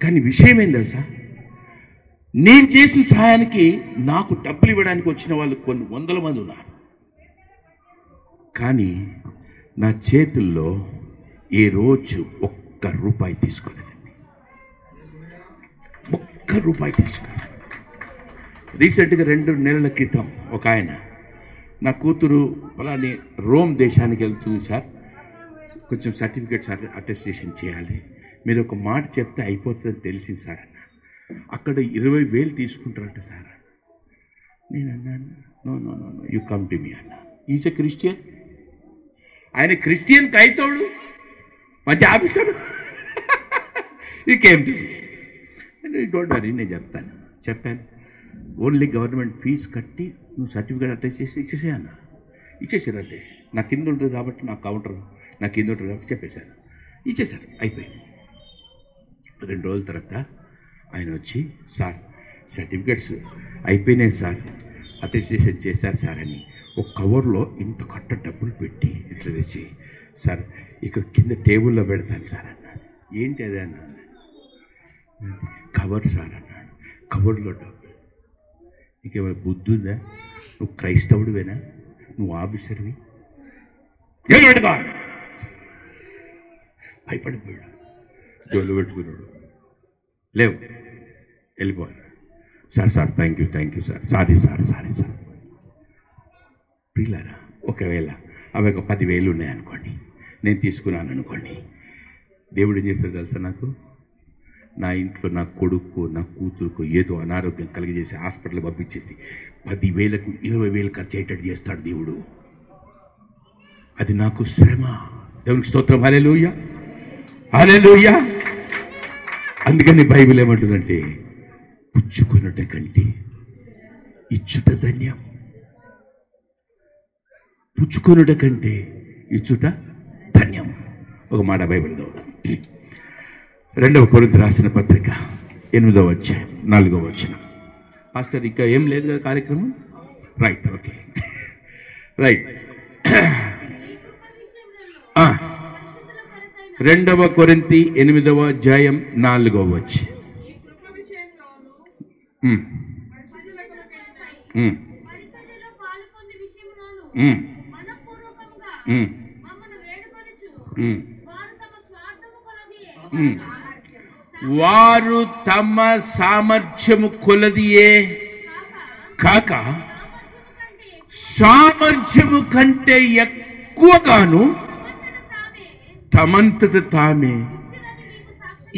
కానీ విషయం ఏం తెలుసా, నేను చేసిన సహాయానికి నాకు డబ్బులు ఇవ్వడానికి వచ్చిన వాళ్ళు కొన్ని వందల మంది ఉన్నారు. కానీ నా చేతుల్లో ఏ రోజు ఒక్క రూపాయి తీసుకోలేదండి. ఒక్క రూపాయి తీసుకోలేదు. రీసెంట్గా 2 నెలల క్రితం ఒక ఆయన, నా కూతురు అలానే రోమ్ దేశానికి వెళ్తుంది సార్, కొంచెం సర్టిఫికేట్స్ అటెస్టేషన్ చేయాలి, మీరు ఒక మాట చెప్తే అయిపోతుందని తెలిసింది సార్ అన్న. అక్కడ 20,000 తీసుకుంటారట సార్. నేను అన్నాను, no no no no, you come to me అన్న. Is a Christian. ఆయన క్రిస్టియన్ క్రైస్తవుడు, మంచి ఆఫీసరు. ఈ came to me. Don't worry, నేను చెప్పాను. ఓన్లీ గవర్నమెంట్ ఫీజు కట్టి నువ్వు సర్టిఫికేట్ అటెస్ట్ చేసి ఇచ్చేసే అన్న. ఇచ్చేసారంటే నా కింద ఉంటుంది కాబట్టి, నా కౌంటర్ నా కింద ఉంటుంది కాబట్టి చెప్పేశాను. ఇచ్చేశారు, అయిపోయింది. 2 రోజుల తర్వాత ఆయన వచ్చి, సార్ సర్టిఫికేట్స్ అయిపోయినాయి సార్, అటెస్టేషన్ చేశారు సార్ అని ఒక కవర్లో ఇంత కట్ట డబ్బులు పెట్టి ఇట్లా తెచ్చి, సార్ ఇక్కడ కింద టేబుల్లో పెడతాను సార్ అన్నాడు. ఏంటి అదే అన్నాడు. కవర్ సార్ అన్నాడు. కవర్లో డబ్బు. నీకేమైనా బుద్ధి ఉందా? నువ్వు క్రైస్తవుడివేనా? నువ్వు ఆఫీసర్వి? ఏం పెడతా? భయపడిపోయాడు, జోలు పెట్టుకున్నాడు. లేవు, వెళ్ళిపోయాడు. Sir thank you sir, sorry sir. ప్రియులారా, ఒకవేళ అవి ఒక 10,000 ఉన్నాయనుకోండి, నేను తీసుకున్నాను అనుకోండి, దేవుడు ఏం చేస్తాడు తెలుసా? నాకు నా ఇంట్లో నా కొడుకు నా కూతురుకు ఏదో అనారోగ్యం కలిగజేసి హాస్పిటల్ పంపించేసి 10,000కు 20,000 ఖర్చు అయ్యేటట్టు చేస్తాడు దేవుడు. అది నాకు శ్రమ. దేవునికి స్తోత్రం. హల్లెలూయా, హల్లెలూయా. అందుకని బైబిల్ ఏమంటుందంటే, పుచ్చుకొనుట కంటే ఇచ్చుట ధన్యం. పుచ్చుకొనుట కంటే ఇచ్చుట ధన్యం. ఒక మాట బైబిల్ చదువుదాం. 2వ కొరింథీ రాసిన పత్రిక 8వ అధ్యాయం 4వ వచనం. పాస్టర్ ఇంకా ఏం లేదు కదా కార్యక్రమం? Right, okay, right. 2వ కొరింథీ 8వ అధ్యాయం 4వ వచనం. వారు తమ సామర్థ్యము కొలదియే కాక సామర్థ్యము కంటే ఎక్కువగాను తమంతట తామే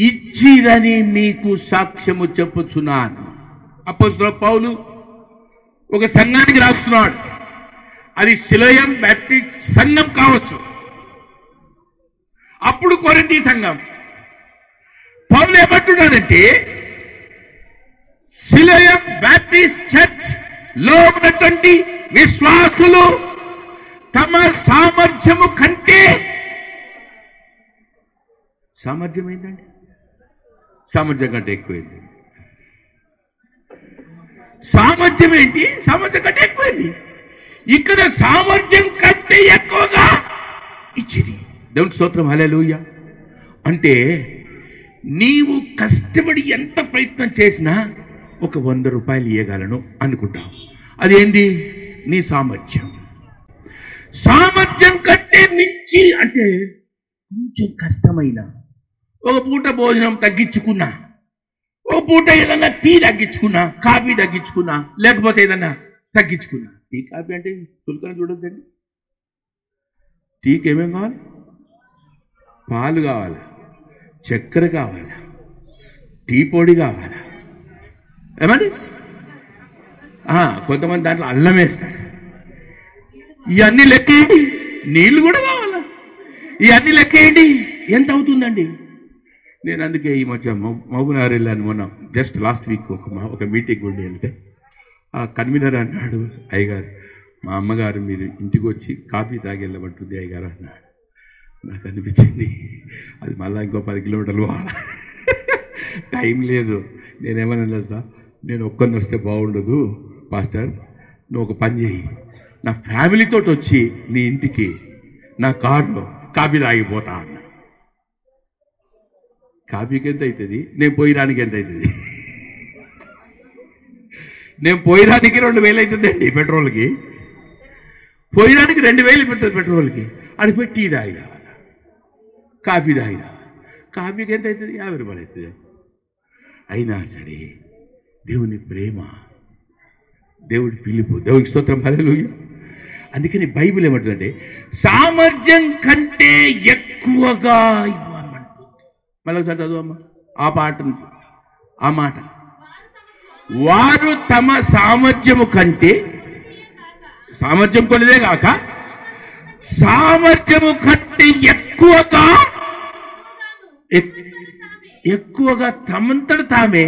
ఇచ్చిరని మీకు సాక్ష్యము చెప్పుచున్నాను. అపోస్తలుడైన పౌలు ఒక సంఘానికి రాస్తున్నాడు. అది సిలోయం బాప్టిస్ట్ సంఘం కావచ్చు, అప్పుడు కొరింథీ సంఘం. పౌలు ఏమంటున్నాడంటే, సిలోయం బాప్టిస్ట్ చర్చ్ లో ఉన్నటువంటి విశ్వాసులు తమ సామర్థ్యము కంటే, సామర్థ్యం ఏంటండి? సామర్థ్యం కంటే ఎక్కువైంది. సామర్థ్యం ఏంటి? సామర్థ్యం కంటే ఎక్కువైంది. ఇక్కడ సామర్థ్యం కంటే ఎక్కువగా ఇచ్చింది. దేవునికి స్తోత్రం. హల్లెలూయా. అంటే నీవు కష్టపడి ఎంత ప్రయత్నం చేసినా ఒక 100 రూపాయలు ఇవ్వగలను అనుకుంటావు. అదేంటి? నీ సామర్థ్యం. సామర్థ్యం కంటే మించి అంటే కొంచెం కష్టమైన ఒక పూట భోజనం తగ్గించుకున్నా, ఒక పూట ఏదన్నా టీ తగ్గించుకున్నా, కాఫీ తగ్గించుకున్నా, లేకపోతే ఏదన్నా తగ్గించుకున్నా. టీ కాఫీ అంటే చులకన చూడొద్దండి. టీకి ఏమేం కావాలి? పాలు కావాలా, చక్కెర కావాలా, టీ పొడి కావాలా, ఏమండి? కొంతమంది దాంట్లో అల్లం వేస్తారు. ఇవన్నీ లెక్కేయండి. నీళ్లు కూడా కావాలా, ఇవన్నీ లెక్కేయండి. ఎంత అవుతుందండి? నేను అందుకే ఈ మధ్య మహబూబ్నగర్ వెళ్ళాను మొన్న, జస్ట్ లాస్ట్ వీక్ ఒక మీటింగ్ ఉండి వెళ్తే ఆ కన్వీనర్ అన్నాడు, అయ్యగారు మా అమ్మగారు మీరు ఇంటికి వచ్చి కాఫీ తాగి వెళ్ళబట్టుంది అయ్యగారు అన్నాడు. నాకు అనిపించింది అది మళ్ళీ ఇంకో 10 కిలోమీటర్లు టైం లేదు. నేనేమన్నా తెలుసా, నేను ఒక్కరిని వస్తే బాగుండదు పాస్టర్, నువ్వు ఒక పని చేయి, నా ఫ్యామిలీతో వచ్చి నీ ఇంటికి నా కారులో కాఫీ తాగిపోతా అన్న. కాఫీకి ఎంత అవుతుంది, నేను పోయిరానికి ఎంత అవుతుంది? నేను పోయిరానికి 2,000 అవుతుందండి పెట్రోల్కి, పోయిరానికి 2,000 పెడుతుంది పెట్రోల్కి. అది పెట్టి టీ తాగి రావాలి, కాఫీ తాగి రావాలి. కాఫీకి ఎంత అవుతుంది? 50 రూపాయలు అవుతుంది. అయినా సరే దేవుని ప్రేమ, దేవుడి పిలుపు, దేవుడికి స్తోత్రం, హల్లెలూయా. అందుకని బైబిల్ ఏమంటుందంటే సామర్థ్యం కంటే ఎక్కువగా ఇవ్వమంటుంది. మళ్ళీ ఒకసారి చదువమ్మా ఆ పాట, ఆ మాట. వారు తమ సామర్థ్యము కంటే, సామర్థ్యం కొలిదే కాక సామర్థ్యము కంటే ఎక్కువగా తమంతట తామే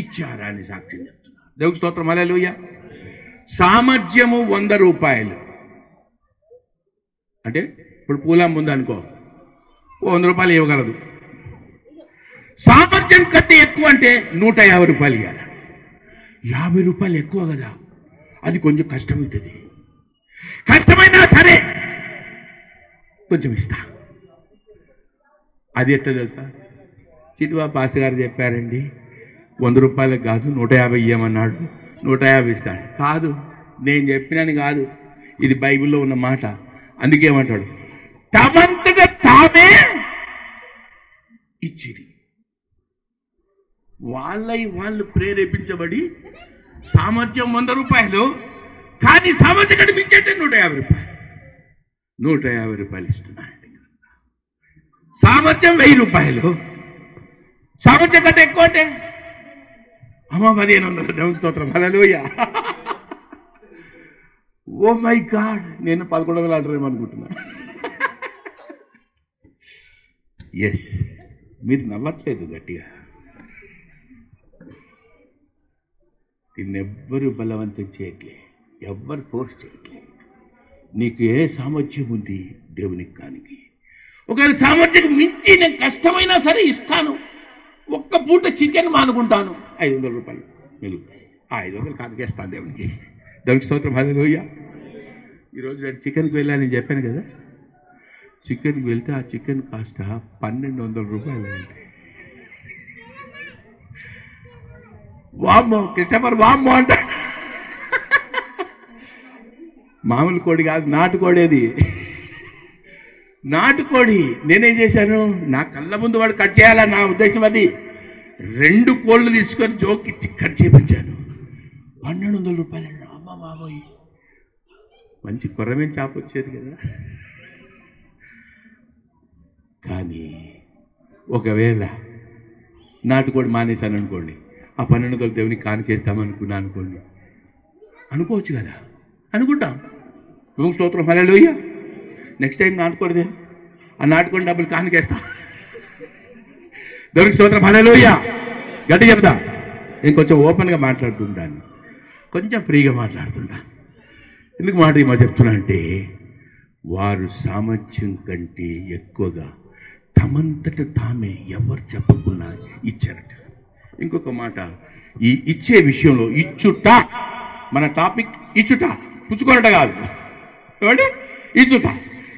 ఇచ్చారా అని సాక్ష్యం చెప్తున్నారు. దేవుడికి స్తోత్రం, హల్లెలూయా. సామర్థ్యము 100 రూపాయలు అంటే ఇప్పుడు పూలం ఉందనుకో 100 రూపాయలు ఇవ్వగలదు. సామర్థ్యం కంటే ఎక్కువ అంటే 150 రూపాయలు ఇవ్వాలి. 50 రూపాయలు ఎక్కువ కదా, అది కొంచెం కష్టమవుతుంది. కష్టమైనా సరే కొంచెం ఇస్తా. అది ఎట్లా తెలుసా, చిట్టువా పాస్టర్ గారు చెప్పారండి 100 రూపాయలకు కాదు 150 ఇవ్వమన్నాడు, 150 ఇస్తాడు. కాదు, నేను చెప్పినని కాదు, ఇది బైబిల్లో ఉన్న మాట. అందుకేమంటాడు, తమంతగా తామే ఇచ్చిరి. వాళ్ళు ప్రేరేపించబడి సామర్థ్యం 100 రూపాయలు, కానీ సామర్థ్యం కనిపించేటే 150 రూపాయలు. 150 రూపాయలు ఇస్తున్నాయండి. సామర్థ్యం 1000 రూపాయలు, సామర్థ్యం కంటే ఎక్కువ అంటే అమ్మ 1500. దేవుని స్తోత్రం, హల్లెలూయా. ఓ మై గాడ్, నేను 1100 అంటారేమో అనుకుంటున్నా. ఎస్, మీరు నవ్వట్లేదు గట్టిగా. నిన్నెవ్వరు బలవంతం చేయట్లే, ఎవ్వరు ఫోర్స్ చేయట్లే. నీకు ఏ సామర్థ్యం ఉంది దేవునికి కానికి. ఒకవేళ సామర్థ్యం మించి నేను కష్టమైనా సరే ఇస్తాను. ఒక్క పూట చికెన్ మానుకుంటాను, 500 రూపాయలు మెలుగు, 500 కానుకేస్తాను దేవునికి. దేవునికి స్తోత్రం, హల్లెలూయా. ఈరోజు నేను చికెన్కి వెళ్ళానని చెప్పాను కదా, చికెన్కి వెళ్తే ఆ చికెన్ కాస్ట్ 1,200 రూపాయలు. వామ్మో క్రిస్టఫర్ వామ్మో అంట. మామూలు కోడి కాదు, నాటుకోడి. అది నాటుకోడి. నేనేం చేశాను, నా కళ్ళ ముందు వాడు కట్ చేయాలని నా ఉద్దేశం. అది 2 కోళ్ళు తీసుకొని జోకి కట్ చేయించాను. 1,200 రూపాయలు. అమ్మ బాబోయ్, మంచి కొర్రమేం చేప వచ్చేది కదా. కానీ ఒకవేళ నాటుకోడి మానేశాను అనుకోండి, ఆ 1,200 దేవునికి కానుకేస్తామనుకున్నా అనుకోండి, అనుకోవచ్చు కదా, అనుకుంటాం. దేవునికి స్తోత్రం, హల్లెలూయా. నెక్స్ట్ టైం నాటుకోడిదే, ఆ నాటుకోడి డబ్బులు కానుకేస్తా. దేవునికి స్తోత్రం, హల్లెలూయా. గట్టి చెప్తా. నేను కొంచెం ఓపెన్గా మాట్లాడుతుంటాను, కొంచెం ఫ్రీగా మాట్లాడుతుంటాను. ఎందుకు మాట ఈ మాట చెప్తున్నా అంటే, వారు సామర్థ్యం కంటే ఎక్కువగా తమంతట తామే ఎవరు చెప్పకుండా ఇచ్చారట. ఇంకొక మాట, ఈ ఇచ్చే విషయంలో ఇచ్చుట, మన టాపిక్ ఇచ్చుట, పుచ్చుకోనట కాదు. ఏమండి, ఇచ్చుట.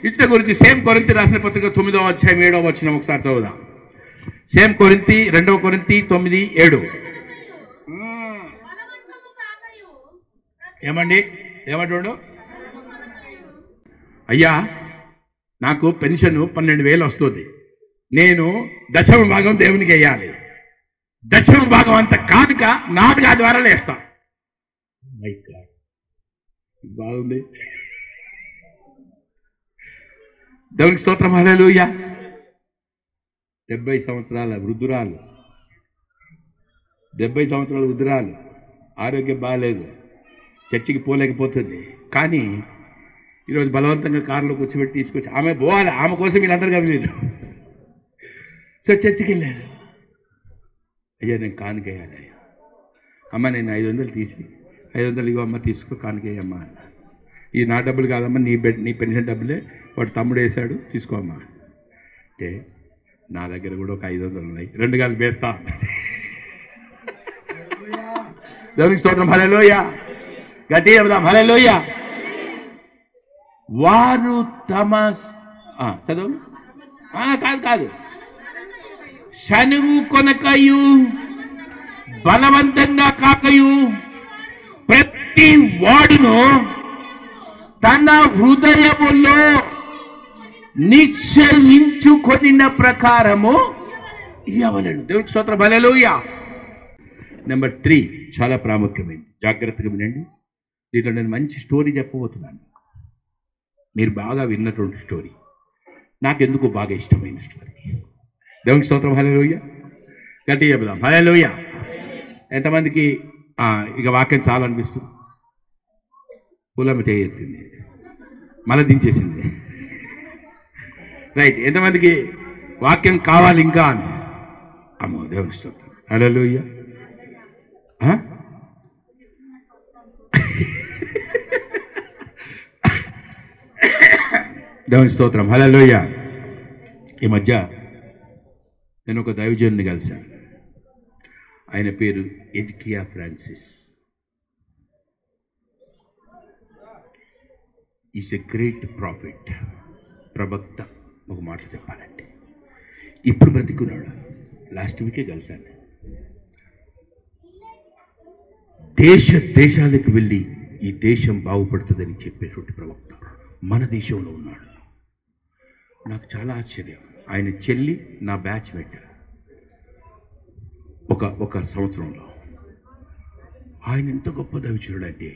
ఇచ్చుట గురించి సేమ్ కొరింథీ రాసిన పత్రిక 9వ అధ్యాయం 7వ వచనం ఒకసారి చదువుదాం. సేమ్ కొరింథీ 2వ కొరింథీ 9:7. ఏమండి, ఏమంటాడు? అయ్యా, నాకు పెన్షన్ 12,000 వస్తుంది, నేను 10వ భాగం దేవునికి వేయాలి. 10వ భాగం అంత కానుక నాలుగు ద్వారా వేస్తా. మై గాడ్, బాగుంది. దేవునికి స్తోత్రం, హల్లెలూయా. 70 సంవత్సరాల వృద్ధురాలు, 70 సంవత్సరాల వృద్ధురాలు, ఆరోగ్యం బాగాలేదు, చర్చికి పోలేకపోతుంది. కానీ ఈరోజు బలవంతంగా కారులో కూర్చోబెట్టి తీసుకొచ్చి ఆమె పోవాలి, ఆమె కోసం వీళ్ళందరూ కదిలేదు. సో చర్చికి వెళ్ళారు. అయ్యా నేను కానుకేయాలి అయ్యా. అమ్మ నేను 500 తీసి 500 ఇవ్వ అమ్మ, తీసుకో కానుకేయమ్మా అన్న. ఈ నా డబ్బులు కాదమ్మా, నీ పెన్షన్ డబ్బులే వాడు తమ్ముడు వేశాడు, తీసుకోమ్మా అంటే నా దగ్గర కూడా ఒక 500 ఉన్నాయి, 2 గాలు వేస్తా. దేవునికి స్తోత్రం. హల్లెలూయా. గట్టిగా చెప్దాం హల్లెలూయా. వారు తమ చదువు కాదు శనువు కొనకయు బలవంతంగా కాకయు ప్రతి వాడును తన హృదయములో నిశ్చయించుకొనిన ప్రకారము ఇవ్వలేను. దేవునికి స్తోత్రం. హల్లెలూయా. నెంబర్ 3 చాలా ప్రాముఖ్యమైనది, జాగ్రత్తగా వినండి. దీంట్లో నేను మంచి స్టోరీ చెప్పబోతున్నాను. మీరు బాగా విన్నటువంటి స్టోరీ, నాకెందుకు బాగా ఇష్టమైన స్టోరీ. దేవునికి స్తోత్రం. హల్లెలూయా. గట్టిగా చెప్దాం హల్లెలూయా. ఎంతమందికి ఇక వాక్యం చాలా అనిపిస్తుంది? పూలమ్మ చేయెత్తింది, మళ్ళీ దించేసింది. రైట్. ఎంతమందికి వాక్యం కావాలి ఇంకా అని? అమ్మో దేవునికి స్తోత్రం. హల్లెలూయా. దేవుని స్తోత్రం. హల్లెలూయా. ఈ మధ్య నేను ఒక దైవజనుని కలిశాను. ఆయన పేరు Ezekiah Francis. Is a great prophet, ప్రవక్త. ఒక మాట చెప్పాలంటే ఇప్పుడు బ్రతికున్నాడు. లాస్ట్ వీకే కలిశాను. దేశాలకు వెళ్ళి ఈ దేశం బాగుపడుతుందని చెప్పేటువంటి ప్రవక్త మన దేశంలో ఉన్నాడు. నాకు చాలా ఆశ్చర్యం. ఆయన చెల్లి నా బ్యాచ్ మేట్ ఒక సంవత్సరంలో. ఆయన ఎంత గొప్ప దైవజనుడు అంటే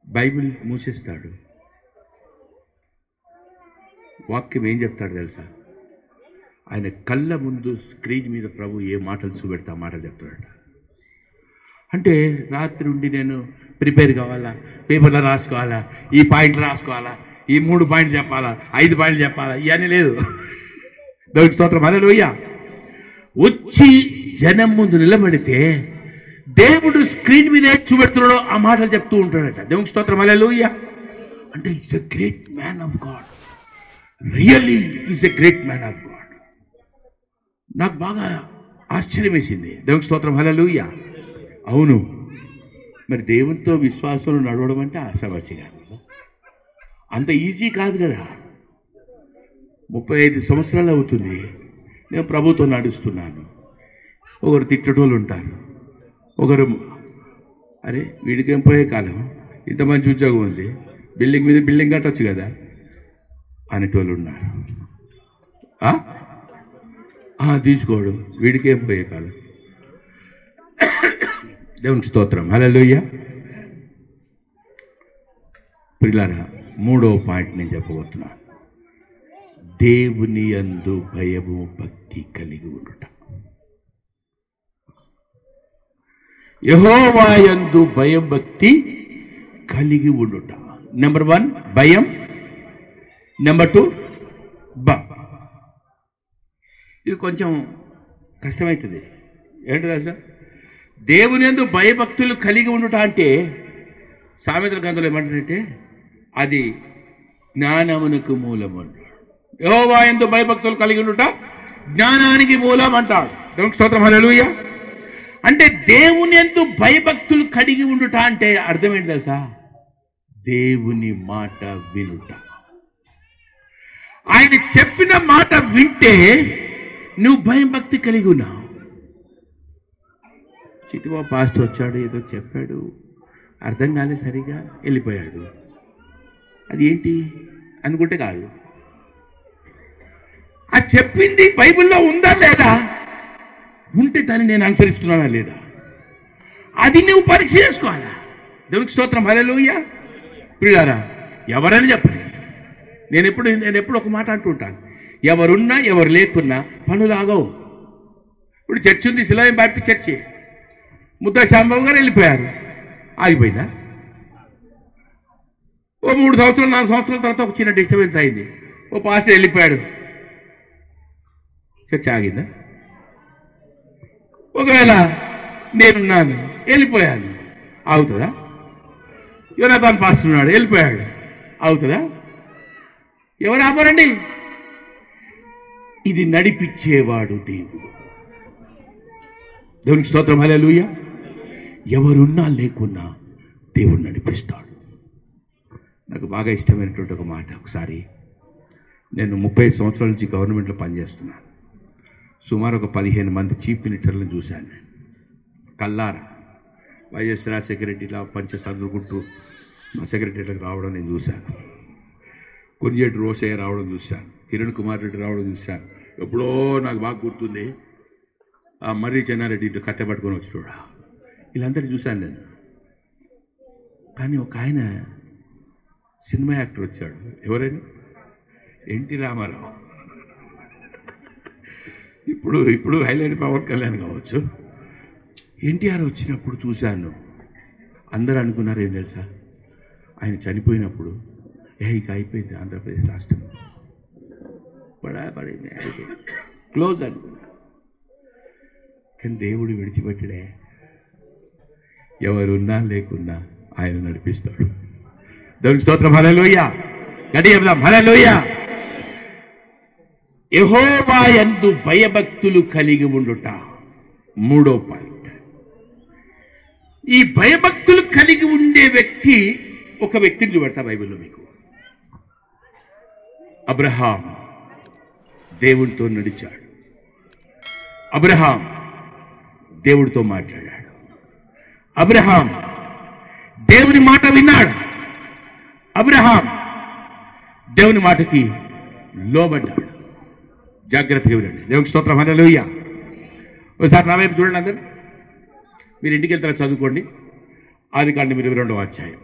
బైబిల్ మూసేస్తాడు, వాక్యం ఏం చెప్తాడు తెలుసా? ఆయన కళ్ళ ముందు స్క్రీన్ మీద ప్రభు ఏ మాటలు చూపెడతా ఆ మాటలు చెప్తాడట. అంటే రాత్రి ఉండి నేను ప్రిపేర్ కావాలా, పేపర్లో రాసుకోవాలా, ఈ పాయింట్లు రాసుకోవాలా, ఈ 3 పాయింట్లు చెప్పాలా, 5 పాయింట్లు చెప్పాలా, ఇవన్నీ లేదు. దేవునికి స్తోత్రం. హల్లెలూయా. వచ్చి జనం ముందు నిలబడితే దేవుడు స్క్రీన్ మీద చూపెడుతున్నాడో ఆ మాటలు చెప్తూ ఉంటాడట. దేవునికి స్తోత్రం. హల్లెలూయా. అంటే is a great man of God. Really is a great man of God. నాకు బాగా ఆశ్చర్యం వేసింది. దేవునికి స్తోత్రం. హల్లెలూయా. అవును, మరి దేవునితో విశ్వాసంలో నడవడం అంటే ఆశావాసి కాదు, అంత ఈజీ కాదు కదా. 35 సంవత్సరాలు అవుతుంది నేను ప్రభుత్వం నడుస్తున్నాను. ఒకరు తిట్టేటోళ్ళు ఉంటారు, ఒకరు అరే వీడికేం పోయే కాలం, ఇంత మంచి ఉద్యోగం ఉంది, బిల్డింగ్ మీద బిల్డింగ్ కట్టొచ్చు కదా అనేటోళ్ళు ఉన్నారు. తీసుకోడు, వీడికేం పోయే కాలం. దేవునికి స్తోత్రం. హల్లెలూయా. ప్రియులారా, 3వ పాయింట్ నేను చెప్పబోతున్నాను. దేవుని యందు భయము భక్తి కలిగి ఉండుట. యెహోవా యందు భయం భక్తి కలిగి ఉండుట. నెంబర్ 1 భయం, నెంబర్ 2 ఇది కొంచెం కష్టమవుతుంది. ఏంటి కదా, దేవుని యందు భయభక్తులు కలిగి ఉండుట అంటే సామెతల గ్రంథంలో ఏమంటారంటే అది జ్ఞానమునకు మూలం అంటాడు. యెహోవా యందు భయభక్తులు కలిగి ఉండుట జ్ఞానానికి మూలం అంటాడు. దేవునికి స్తోత్రం. హల్లెలూయా. అంటే దేవుని యందు భయభక్తులు కలిగి ఉండుట అంటే అర్థం ఏంటి తెలుసా? దేవుని మాట వినుట. ఆయన చెప్పిన మాట వింటే నువ్వు భయం భక్తి కలిగి ఉన్నావు. చిటివా పాస్టర్ వచ్చాడు, ఏదో చెప్పాడు, అర్థం కాలే, సరిగా వెళ్ళిపోయాడు, అది ఏంటి అనుకుంటే కాదు. ఆ చెప్పింది బైబిల్లో ఉందా లేదా, ఉంటే దాన్ని నేను అనుసరిస్తున్నానా లేదా, అది నువ్వు పరీక్ష చేసుకోవాలా. దేవునికి స్తోత్రం. హల్లెలూయా. ప్రియులారా, ఎవరని చెప్పండి, నేను ఎప్పుడు ఒక మాట అంటుంటాను, ఎవరున్నా ఎవరు లేకున్నా పనులు ఆగవు. ఇప్పుడు చర్చి ఉంది, సిలోయం బాప్టిస్ట్ చర్చి, ముద్దా శాంబాబు గారు వెళ్ళిపోయారు, ఆగిపోయిందా? ఓ 3 సంవత్సరాలు 4 సంవత్సరాల తర్వాత ఒక చిన్న డిస్టర్బెన్స్ అయింది, ఓ పాస్టర్ వెళ్ళిపోయాడు, చర్చ ఆగిందా? ఒకవేళ నేనున్నాను, వెళ్ళిపోయాను, ఆగుతుందా? యోనాతాన్ పాస్టర్ ఉన్నాడు, వెళ్ళిపోయాడు. అవుతుందా? ఎవరు ఆపరండి? ఇది నడిపించేవాడు దేవుడు. దేవునికి స్తోత్రం, హల్లెలూయా. ఎవరున్నా లేకున్నా దేవుడు నడిపిస్తాడు. నాకు బాగా ఇష్టమైనటువంటి ఒక మాట. ఒకసారి నేను 30 సంవత్సరాల నుంచి గవర్నమెంట్లో పనిచేస్తున్నాను. సుమారు ఒక 15 మంది చీఫ్ మినిస్టర్లను చూశాను నేను కల్లారా. వైఎస్ రాజ్ సెక్రటరీలా పంచ చదువుకుంటూ మా సెక్రటరీలకు రావడం నేను చూశాను. కొన్నియేటి రోసయ్య రావడం చూశాను. కిరణ్ కుమార్ రెడ్డి రావడం చూశాను. ఎప్పుడో నాకు బాగా గుర్తుంది, ఆ మర్రి చెన్నారెడ్డి ఇటు కట్టెపట్టుకొని వచ్చి చూడ. వీళ్ళందరినీ చూశాను నేను. కానీ ఒక ఆయన సినిమా యాక్టర్ వచ్చాడు. ఎవరైనా? ఎన్టీ రామారావు. ఇప్పుడు హైలైట్ పవన్ కళ్యాణ్ కావచ్చు. ఎన్టీఆర్ వచ్చినప్పుడు చూశాను. అందరూ అనుకున్నారు ఏం తెలుసా, ఆయన చనిపోయినప్పుడు ఇక అయిపోయింది ఆంధ్రప్రదేశ్ రాష్ట్రం, పడింది, అయిపోయింది, క్లోజ్ అనుకున్నారు. కానీ దేవుడు విడిచిపెట్టడే. ఎవరున్నా లేకున్నా ఆయన నడిపిస్తాడు. దేవునికి స్తోత్రం, హల్లెలూయా. గట్టిగా చెప్దాం, హల్లెలూయా. యెహోవా యందు భయభక్తులు కలిగి ఉండుట 3వ పాయింట్. ఈ భయభక్తులు కలిగి ఉండే వ్యక్తి, ఒక వ్యక్తిని చూపెడతా బైబిల్లో మీకు. అబ్రహాం దేవుడితో నడిచాడు. అబ్రహాం దేవుడితో మాట్లాడాడు. అబ్రహాం దేవుని మాట విన్నాడు. అబ్రహాం దేవుని మాటకి లోబడ్డాడు. జాగ్రత్తగా వినండి. దేవునికి స్తోత్రం, హల్లెలూయా. ఒకసారి నా వైపు చూడండి అందరు. మీరు ఇంటికి వెళ్తారా చదువుకోండి. ఆదికాండం 22వ అధ్యాయం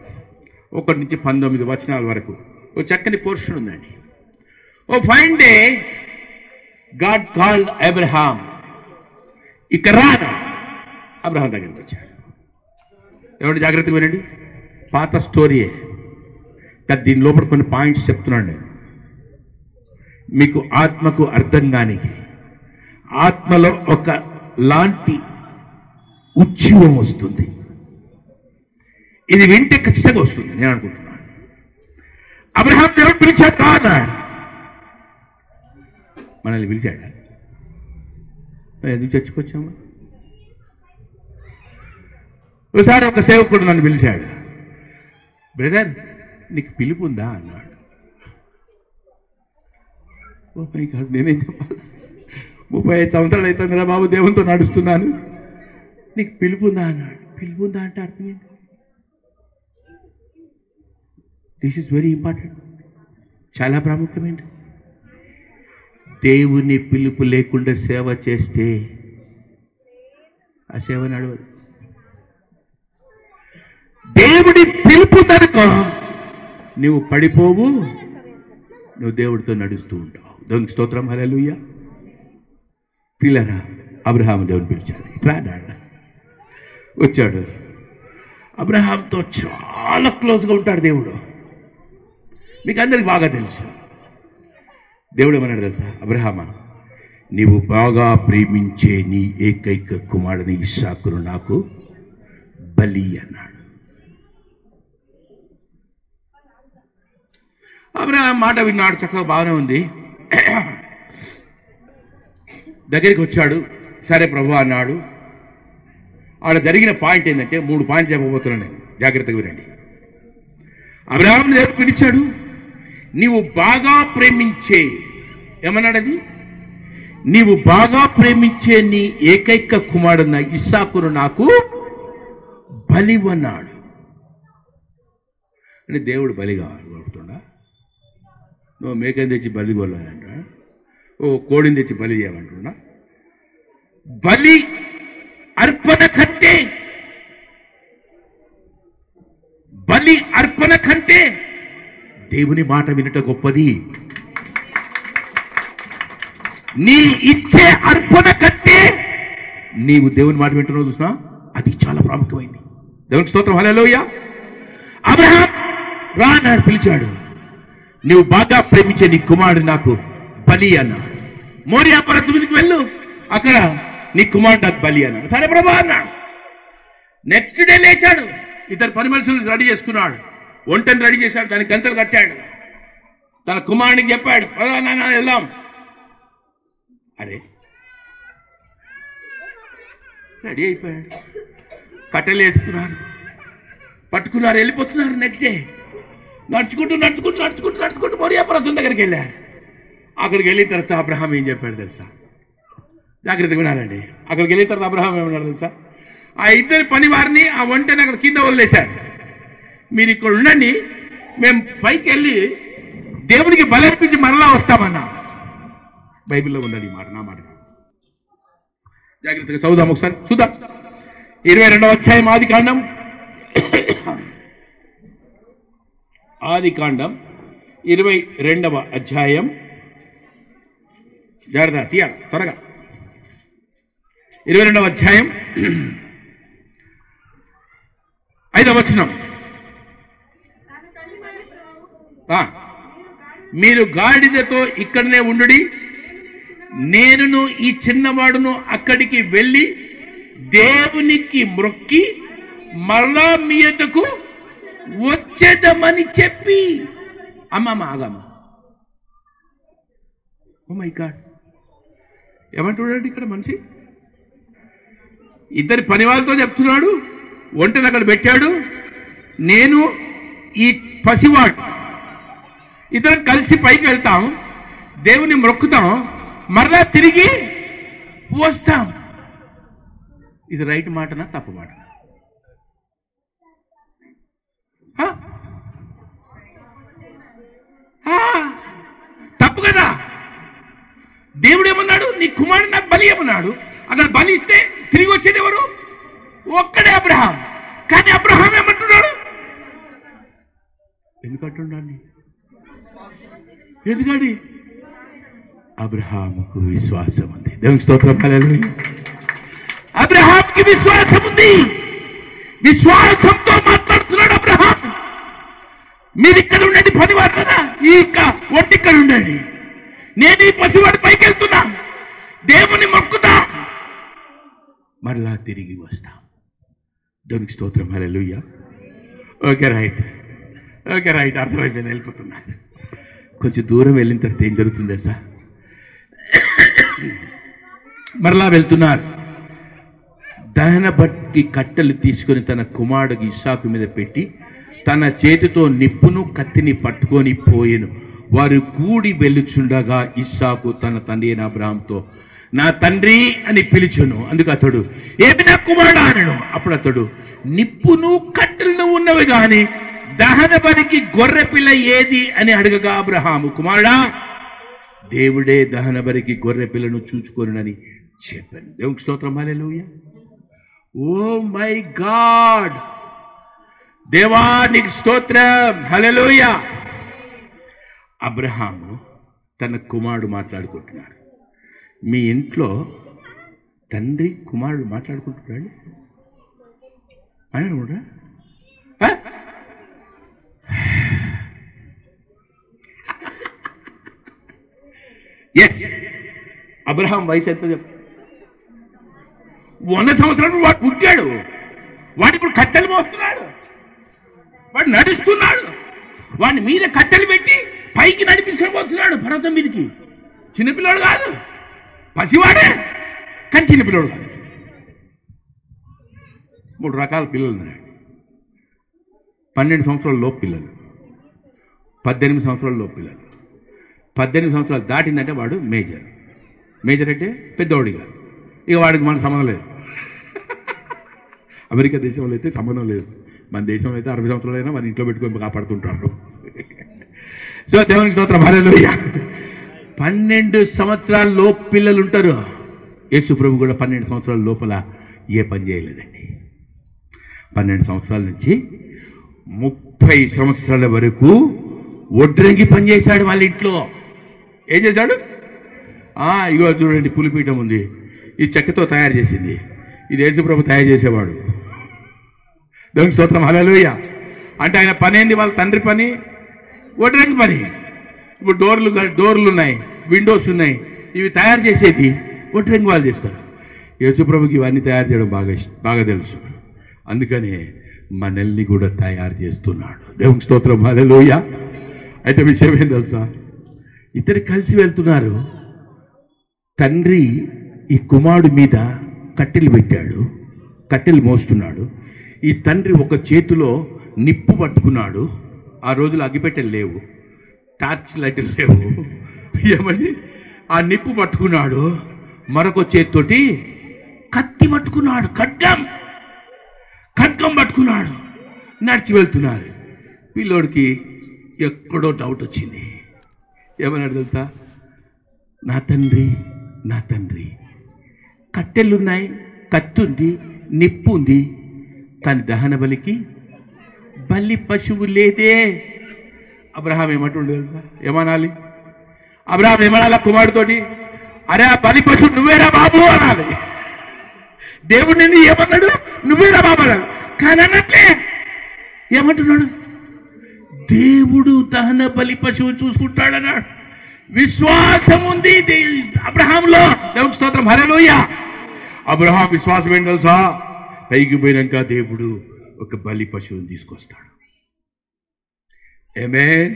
1 నుంచి 19 వచనాల వరకు ఒక చక్కని పోర్షన్ ఉందండి. ఓ fine day God called Abraham. ఇక రానా అబ్రహాం దగ్గరికి వచ్చాడు. ఏమంటే జాగ్రత్తగా వినండి. పాత స్టోరీయే కానీ దీని లోపల కొన్ని పాయింట్స్ చెప్తున్నాను నేను మీకు. ఆత్మకు అర్థం కాని, ఆత్మలో ఒక లాంటి ఉజ్జీవం వస్తుంది. ఇది వింటే ఖచ్చితంగా వస్తుంది నేను అనుకుంటున్నాను. అబ్రహాం దేవుడు పిలిచాడు అన్నాడు. మనల్ని పిలిచాడా? ఎందుకు చచ్చిపోచ్చాము? ఒకసారి ఒక సేవకుడు నన్ను పిలిచాడు. బ్రదర్ నీకు పిలుపు ఉందా అన్నాడు. నేనేం చెప్పాలి? 35 సంవత్సరాలు అవుతుందిరా బాబు దేవునితో నడుస్తున్నాను, నీకు పిలుపు ఉందా అన్నాడు. పిలుపు ఉందా అంటే అర్థమైంది. దిస్ ఈజ్ వెరీ ఇంపార్టెంట్, చాలా ప్రాముఖ్యమైనది. దేవుని పిలుపు లేకుండా సేవ చేస్తే ఆ సేవ నడవదు. దేవుడి పిలుపు దొరకో నువ్వు పడిపోవు, నువ్వు దేవుడితో నడుస్తూ ఉంటావు. దేవునికి స్తోత్రం, హల్లెలూయా. పిల్లరా, అబ్రహాం దేవుని పిలిచాడు. వచ్చాడు. అబ్రహాంతో చాలా క్లోజ్గా ఉంటాడు దేవుడు. మీకు అందరికి బాగా తెలుసు. దేవుడు ఏమన్నాడు తెలుసా? అబ్రహామా, నీవు బాగా ప్రేమించే నీ ఏకైక కుమారుని ఇస్సాకును నాకు బలి అన్నాడు. అబ్రహాం మాట విన్నాడు, చక్కగా బాగానే ఉంది. దగ్గరికి వచ్చాడు. సరే ప్రభు అన్నాడు. ఆడ జరిగిన పాయింట్ ఏంటంటే 3 పాయింట్లు చెప్పబోతున్నాను నేను, జాగ్రత్తగా వినండి. అబ్రహాం దేవుడు పిలిచాడు. నీవు బాగా ప్రేమించే, ఏమన్నాడది? నీవు బాగా ప్రేమించే నీ ఏకైక కుమారుడు ఇస్సాకును నాకు బలివన్నాడు. అంటే దేవుడు బలి కావాలి కోరుతుండా? నువ్వు మేకని తెచ్చి బలి కొల్లాలంట, ఓ కోడిని తెచ్చి బలి చేయమంటున్నా? బలి అర్పణ కంటే, బలి అర్పణ కంటే దేవుని మాట వినట గొప్పది. నీ ఇచ్చే అర్పణ కంటే నీవు దేవుని మాట వింటున్నావు చూసినా, అది చాలా ప్రాముఖ్యమైంది. దేవునికి స్తోత్రం, హల్లెలూయా. అబ్రహాం రా అన్నాడు, పిలిచాడు. నువ్వు బాగా ప్రేమించే నీ కుమారుడు నాకు బలి అన్నాడు. మోరియా పర్వతం మీదకి వెళ్ళు, అక్కడ నీ కుమారుడు నాకు బలి అన్నాడు. సరే ప్రభా అన్నాడు. నెక్స్ట్ డే లేచాడు. ఇద్దరు పని మనుషులు రెడీ చేసుకున్నాడు, ఒంటని రెడీ చేశాడు, దానికి గంటలు కట్టాడు, తన కుమారునికి చెప్పాడు, నాన్న వెళ్దాం. అరే రెడీ అయిపోయాడు, కట్టెలు వేసుకున్నారు, పట్టుకున్నారు, వెళ్ళిపోతున్నారు. నెక్స్ట్ డే నడుచుకుంటూ నడుచుకుంటూ నడుచుకుంటూ నడుచుకుంటూ మోరియా పర్వతం దగ్గరికి వెళ్ళారు. అక్కడికి వెళ్ళిన తర్వాత అబ్రహాం ఏం చెప్పాడు తెలుసా? జాగ్రత్తగా వినాలండి. అక్కడికి వెళ్ళిన తర్వాత అబ్రహాం ఏమన్నాడు తెలుసా? ఆ ఇద్దరు పని వారిని ఆ ఒంటని అక్కడ కింద వదిలేశారు. మీరు ఇక్కడ ఉండండి, మేము పైకి వెళ్ళి దేవుడికి బలర్పించి మరలా వస్తామన్నా. బైబిల్లో ఉన్నది మాట, నా మాట. జాగ్రత్తగా చదువుదాం, ఒకసారి చూద్దాం. 22వ అధ్యాయం ఆదికాండం. ఆదికాండం 22వ అధ్యాయం. జాగ్రత్త తీయాలి త్వరగా. 22వ అధ్యాయం 5వ వచనం. మీరు గాడిదతో ఇక్కడనే ఉండుడి, నేనును ఈ చిన్నవాడును అక్కడికి వెళ్ళి దేవునికి మొక్కి మరలా మీ యొద్దకు వచ్చేద్దామని చెప్పి. అమ్మమ్మ ఆగమ్మ. ఓ మై గాడ్, ఏమంటున్నాడు ఇక్కడ మనిషి? ఇద్దరి పని వాళ్ళతో చెప్తున్నాడు, ఒంటని అక్కడ పెట్టాడు, నేను ఈ పసివాడు ఇద్దరం కలిసి పైకి వెళ్తాం, దేవుని మొక్కుతాం, మరలా తిరిగి వస్తాం. ఇది రైట్ మాటనా తప్పు మాటనా? తప్పు కదా. దేవుడు ఏమన్నాడు? నీ కుమారుడు నాకు బలి ఏమన్నాడు. అక్కడ బలి ఇస్తే తిరిగి వచ్చేది ఎవరు? ఒక్కడే అబ్రహాం. కానీ అబ్రహాం ఏమంటున్నాడు? ఎందుకంటున్నాడు? ఎందుకని? అబ్రహాముకు విశ్వాసం ఉంది. దేవునికి స్తోత్రం. హల్లెలూయా. అబ్రహాంకి విశ్వాసం ఉంది. విశ్వాసంతో మాట్లాడుతున్నాడు అబ్రహాం. మీరు ఇక్కడ ఉండండి, పని వాడుతున్నా, ఈ ఒంటి ఇక్కడ ఉండండి, నేను ఈ పసివాడి పైకి వెళ్తున్నా, దేవుని మొక్కుతా, మరలా తిరిగి వస్తా. దేవునికి స్తోత్రం. హల్లెలూయా. ఓకే రైట్, ఓకే రైట్, అర్థమైపోయింది. వెళ్ళిపోతున్నా. కొంచెం దూరం వెళ్ళిన తర్వాత ఏం జరుగుతుందే సార్? మరలా వెళ్తున్నారు. దహన బట్టి కట్టెలు తీసుకొని తన కుమారుడికి ఇస్సాకు మీద పెట్టి తన చేతితో నిప్పును కత్తిని పట్టుకొని పోయెను. వారు కూడి వెళ్ళుచుండగా ఇస్సాకు తన తండ్రి అయిన అబ్రహాంతో నా తండ్రి అని పిలిచెను. అందుకు అతడు ఏమి నా కుమారుడా అనను. అప్పుడు అతడు నిప్పును కట్టెలను ఉన్నవి గాని దహన బలికి గొర్రె పిల్ల ఏది అని అడగగా అబ్రహాము కుమారుడా దేవుడే దహన బలికి గొర్రె పిల్లను చూచుకొనునని చెప్పాను. దేవునికి స్తోత్రం. హల్లెలూయా. ఓ మై గాడ్, దేవా నీకు స్తోత్రం. హల్లెలూయా. అబ్రహాము తన కుమారుడు మాట్లాడుకుంటున్నాడు. మీ ఇంట్లో తండ్రి కుమారుడు మాట్లాడుకుంటున్నాడు అని కూడా ఎస్. అబ్రహాం వయసు ఎంత చెప్పు? 100 సంవత్సరాలు వాడు పుట్టాడు. వాడు ఇప్పుడు కట్టెలు మోస్తున్నాడు, వాడు నడుస్తున్నాడు, వాడిని మీద కట్టెలు పెట్టి పైకి నడిపించుకొని పోతున్నాడు పర్వతం మీదకి. చిన్నపిల్లాడు కాదు, పసివాడే, కానీ చిన్నపిల్లాడు కాదు. 3 రకాల పిల్లలు ఉన్నాడు. 12 సంవత్సరాల లోపు పిల్లలు, 18 సంవత్సరాల లోపు పిల్లలు. 18 సంవత్సరాలు దాటిందంటే వాడు మేజర్. మేజర్ అంటే పెద్దవాడిగా. ఇక వాడికి మనకు సంబంధం లేదు. అమెరికా దేశంలో అయితే సంబంధం లేదు. మన దేశంలో అయితే 60 సంవత్సరాలైనా మన ఇంట్లో పెట్టుకొని కాపాడుతుంటారు. సో దేవునికి స్తోత్రం. హల్లెలూయా. 12 సంవత్సరాల లోపు పిల్లలు ఉంటారు. యేసు ప్రభు కూడా 12 సంవత్సరాల లోపల ఏ పని చేయలేదండి. 12 సంవత్సరాల నుంచి 30 సంవత్సరాల వరకు ఒడ్రంగి పని చేశాడు వాళ్ళ ఇంట్లో. ఏం చేశాడు? ఇగో చూడండి, పులిపీఠం ఉంది, ఈ చెక్కతో తయారు చేసింది, ఇది యేసు ప్రభు తయారు చేసేవాడు. దేవునికి స్తోత్రం. హల్లెలూయా. అంటే ఆయన పని ఏంది? వాళ్ళ తండ్రి పని ఒడ్రంగి పని. ఇప్పుడు డోర్లు ఉన్నాయి, విండోస్ ఉన్నాయి, ఇవి తయారు చేసేది ఒడ్రంగి వాళ్ళు చేస్తారు. యేసు ప్రభుకి ఇవన్నీ తయారు చేయడం బాగా తెలుసు. అందుకని మనల్ని కూడా తయారు చేస్తున్నాడు. దేవునికి స్తోత్రం, హల్లెలూయా. అయితే విషయం ఏం తెలుసా, ఇద్దరు కలిసి వెళ్తున్నారు. తండ్రి ఈ కుమారుడి మీద కట్టెలు పెట్టాడు, కట్టెలు మోస్తున్నాడు. ఈ తండ్రి ఒక చేతిలో నిప్పు పట్టుకున్నాడు. ఆ రోజులు అగ్గిపెట్టెలు లేవు, టార్చ్ లైట్లు లేవు. ఏమని ఆ నిప్పు పట్టుకున్నాడు, మరొక చేతితోటి కత్తి పట్టుకున్నాడు, ఖడ్గం పట్టుకున్నాడు. నడిచి వెళ్తున్నారు. పిల్లోడికి ఎక్కడో డౌట్ వచ్చింది. ఏమన్నాడు తెలుసా, నా తండ్రి కట్టెలున్నాయి, కత్తి ఉంది, నిప్పు ఉంది, కానీ దహన బలికి బలి పశువు లేదే. అబ్రహాం ఏమంటుండే తెలుసా, ఏమనాలి? అబ్రహాం ఏమనాలి కుమారుడితోటి? అరే ఆ బలి పశువు నువ్వేరా బాబు అనాలి. దేవుడిని ఏమన్నాడు? నువ్వేరా బాబు అన్నాడు. కానీ అన్నట్లే ఏమంటున్నాడు? దేవుడు దహన బలి పశువు చూసుకుంటాడన్నాడు. విశ్వాసం ఉంది అబ్రహాంలో. దేవునికి స్తోత్రం, హల్లెలూయా. అబ్రహాం విశ్వాసం ఏంటి తెలుసా, పైకి పోయినాక దేవుడు ఒక బలి పశువుని తీసుకొస్తాడు. ఆమేన్,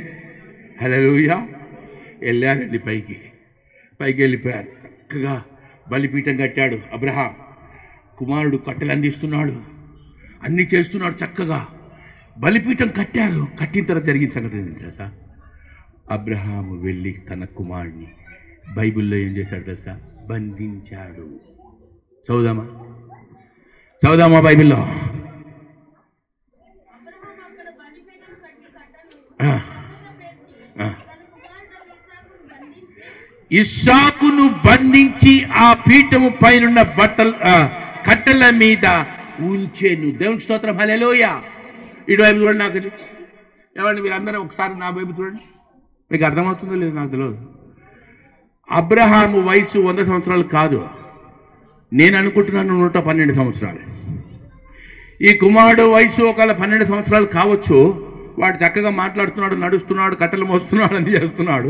హల్లెలూయా. వెళ్ళారండి పైకి వెళ్ళిపోయారు. చక్కగా బలిపీఠం కట్టాడు అబ్రహాం. కుమారుడు కట్టెలు అందిస్తున్నాడు, అన్ని చేస్తున్నాడు చక్కగా. బలిపీఠం కట్టారు. కట్టిన తర్వాత జరిగిన సంగతి ఏంటి తెలుసా, అబ్రహాము వెళ్ళి తన కుమారుడిని బైబిల్లో ఏం చేశాడు తెలుసా, బంధించాడు. చదువుదామా బైబిల్లో? ఇస్సాకును బంధించి ఆ పీఠము పైనున్న కట్టెల మీద ఉంచెను. దేవునికి స్తోత్రం, హల్లెలూయా. ఇటు వైపు చూడండి. నాకు ఏమండి మీరు అందరూ ఒకసారి నా వైపు చూడండి, మీకు అర్థమవుతుందో లేదు నాకు తెలియదు. అబ్రహాము వయసు 100 సంవత్సరాలు కాదు, నేను అనుకుంటున్నాను 112 సంవత్సరాలు. ఈ కుమారుడు వయసు ఒకవేళ 12 సంవత్సరాలు కావచ్చు. వాడు చక్కగా మాట్లాడుతున్నాడు, నడుస్తున్నాడు, కట్టెలు మోస్తున్నాడు, అని చేస్తున్నాడు.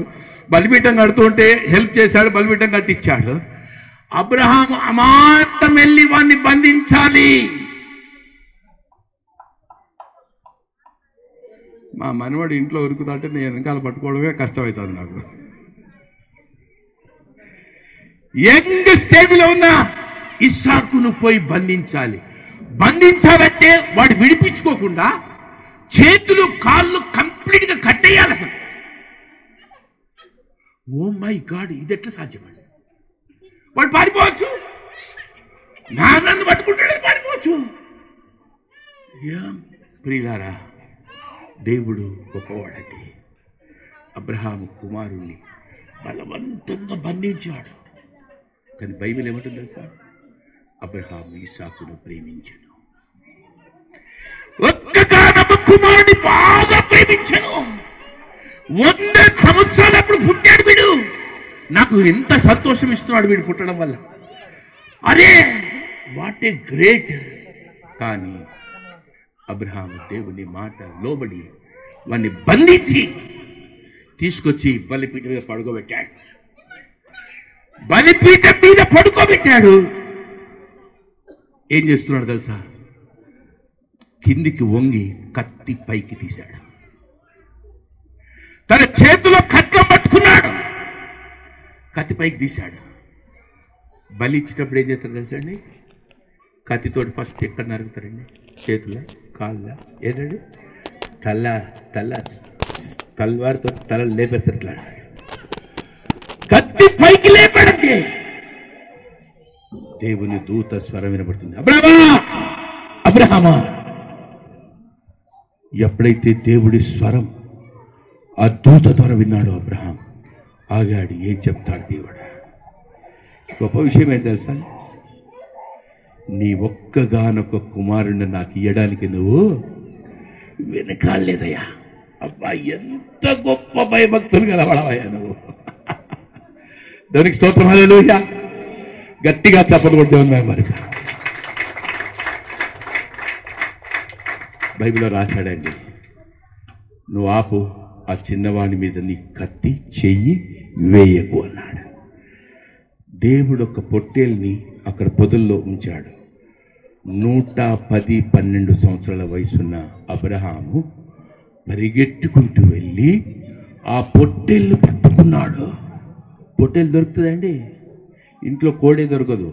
బలిపీఠం కడుతుంటే హెల్ప్ చేశాడు, బలిపీఠం కట్టించాడు. అబ్రహాము అమాంతం వెళ్ళి వాడిని బంధించాలి. మా మనవాడు ఇంట్లో ఉరుకుతాంటే నేను వెనకాల పట్టుకోవడమే కష్టమవుతుంది నాకు. యంగ్ స్టేజ్లో ఉన్న ఇస్సాకును పోయి బంధించాలంటే వాడు విడిపించుకోకుండా చేతులు కాళ్ళు కంప్లీట్గా కట్టేయాలి అసలు. ఓ మై గాడ్, ఇది ఎట్లా సాధ్యమండి? వాడు పారిపోవచ్చు, నన్ను పట్టుకుంటాడని పారిపోవచ్చు. ప్రియులారా, దేవుడు గొప్పవాడండి. అబ్రహాము కుమారుణ్ణి బలవంతంగా బంధించాడు. కానీ బైబిల్ ఏమంటుంది తెలుసా, అబ్రహాము ఇస్సాకును ప్రేమించను. ఒక్కగానొక్క కుమారుని బాగా ప్రేమించను. 100 సంవత్సరాలు అప్పుడు పుట్టాడు వీడు. నాకు ఎంత సంతోషం ఇస్తున్నాడు వీడు పుట్టడం వల్ల. అరే వాట్ ఏ గ్రేట్. కానీ అబ్రహాము దేవుని మాట లోబడి వాడిని బంధించి తీసుకొచ్చి బలిపీఠం మీద పడుకోబెట్టాడు. బలిపీఠం మీద పడుకోబెట్టాడు. ఏం చేస్తున్నాడు తెలుసా, కిందికి వంగి కత్తి పైకి తీశాడు. తన చేతిలో ఖడ్గం పట్టుకున్నాడు, కత్తి పైకి తీశాడు. బలి ఇచ్చేటప్పుడు ఏం చేస్తారు తెలుసండి, కత్తితోటి ఫస్ట్ ఎక్కడ నరుగుతారండి? చేతుల, కాళ్ళ, ఏంటండి తల్వారితో తల లేపేస్తారు. ఇట్లా కత్తి పైకి లేపడండి. దేవుని దూత స్వరం వినబడుతుంది, అబ్రహామా. ఎప్పుడైతే దేవుడి స్వరం ఆ దూత ద్వారా విన్నాడు అబ్రహాం, ఆగాడు. ఏం చెప్తాడు దేవుడు? గొప్ప విషయం ఏం తెలుసా, నీ ఒక్కగానొక్క కుమారుణ్ణి నాకు ఇయ్యడానికి నువ్వు వెనకాలేదయ్యా. అబ్బా, ఎంత గొప్ప భయభక్తులు కలవడవయ్యా నువ్వు. దేవునికి స్తోత్రం, హల్లెలూయా. గట్టిగా చప్పట్లు కొట్టే ఉన్నాయి. మరి బైబిల్లో రాశాడండి, నువ్వు ఆపు, ఆ చిన్నవాడి మీద నీ కత్తి చెయ్యి వేయకు అన్నాడు. దేవుడు ఒక పొట్టేల్ని అక్కడ పొదల్లో ఉంచాడు. 110-12 సంవత్సరాల వయసున్న అబ్రహాము పరిగెట్టుకుంటూ వెళ్ళి ఆ పొట్టేళ్ళు పట్టుకున్నాడు. పొట్టేలు దొరుకుతుందండి, ఇంట్లో కోడే దొరకదు.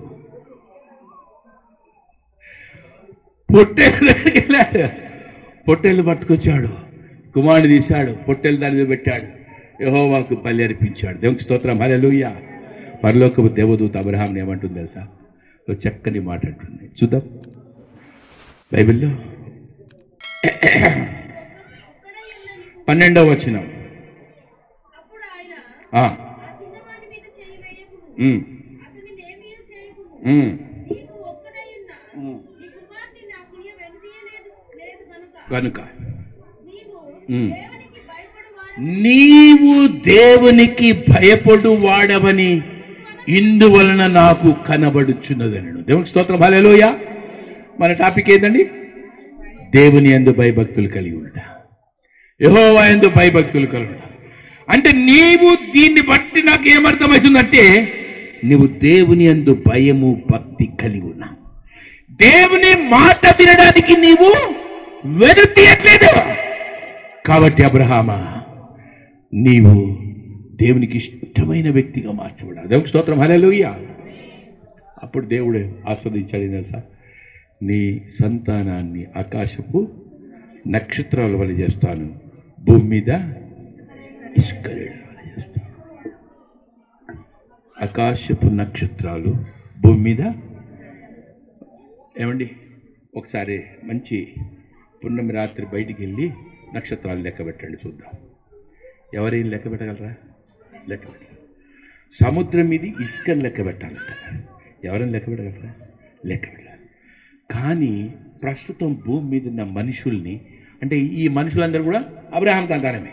పొట్టేలు వెళ్ళాడు, పొట్టేళ్ళు పట్టుకొచ్చాడు, కుమారుడు తీశాడు, పొట్టేలు దాని మీద పెట్టాడు, యెహోవాకు బలి అర్పించాడు. దేవునికి స్తోత్రం, హల్లెలూయా. పరలోకపు దేవదూత అబ్రహాంని ఏమంటుంది తెలుసా? ఒక చక్కని మాట అంటుంది, చూద్దాం బైబిల్లో. 12వ వచనం. కనుక నీవు దేవునికి భయపడు వాడవని ఇందువలన నాకు కనబడుచున్నదనను. దేవునికి స్తోత్రం, హల్లెలూయా. మన టాపిక్ ఏంటండి? దేవుని యందు భయభక్తులు కలిగి ఉంట, యెహోవా యందు భయభక్తులు కలిగి ఉంట. అంటే నీవు దీన్ని బట్టి నాకు ఏమర్థమవుతుందంటే, నీవు దేవుని యందు భయము భక్తి కలిగి ఉన్నా, దేవుని మాట వినడానికి నీవు వెనుతీయట్లేదు. కాబట్టి అబ్రహామా, నీవు దేవునికి ఇష్టమైన వ్యక్తిగా మార్చబడాలి. దేవునికి స్తోత్రం, హల్లెలూయా. అప్పుడు దేవుడు ఆస్వాదించాడు తెలుసా? నీ సంతానాన్ని ఆకాశపు నక్షత్రాల వల్ల చేస్తాను, భూమి మీద ఇసుక వల్ల చేస్తాను. ఆకాశపు నక్షత్రాలు భూమి మీద. ఏమండి, ఒకసారి మంచి పున్నమి రాత్రి బయటికి వెళ్ళి నక్షత్రాలు లెక్క పెట్టండి, చూద్దాం. ఎవరైనా లెక్క పెట్టగలరా? లెక్క పెట్టాలి. సముద్రం మీద ఇసుకని లెక్క పెట్టాలంట. ఎవరైనా లెక్క పెట్టగలరా? లెక్క పెట్టాలి. కానీ ప్రస్తుతం భూమి మీద ఉన్న మనుషుల్ని, అంటే ఈ మనుషులందరూ కూడా అబ్రహాం సంతానమే.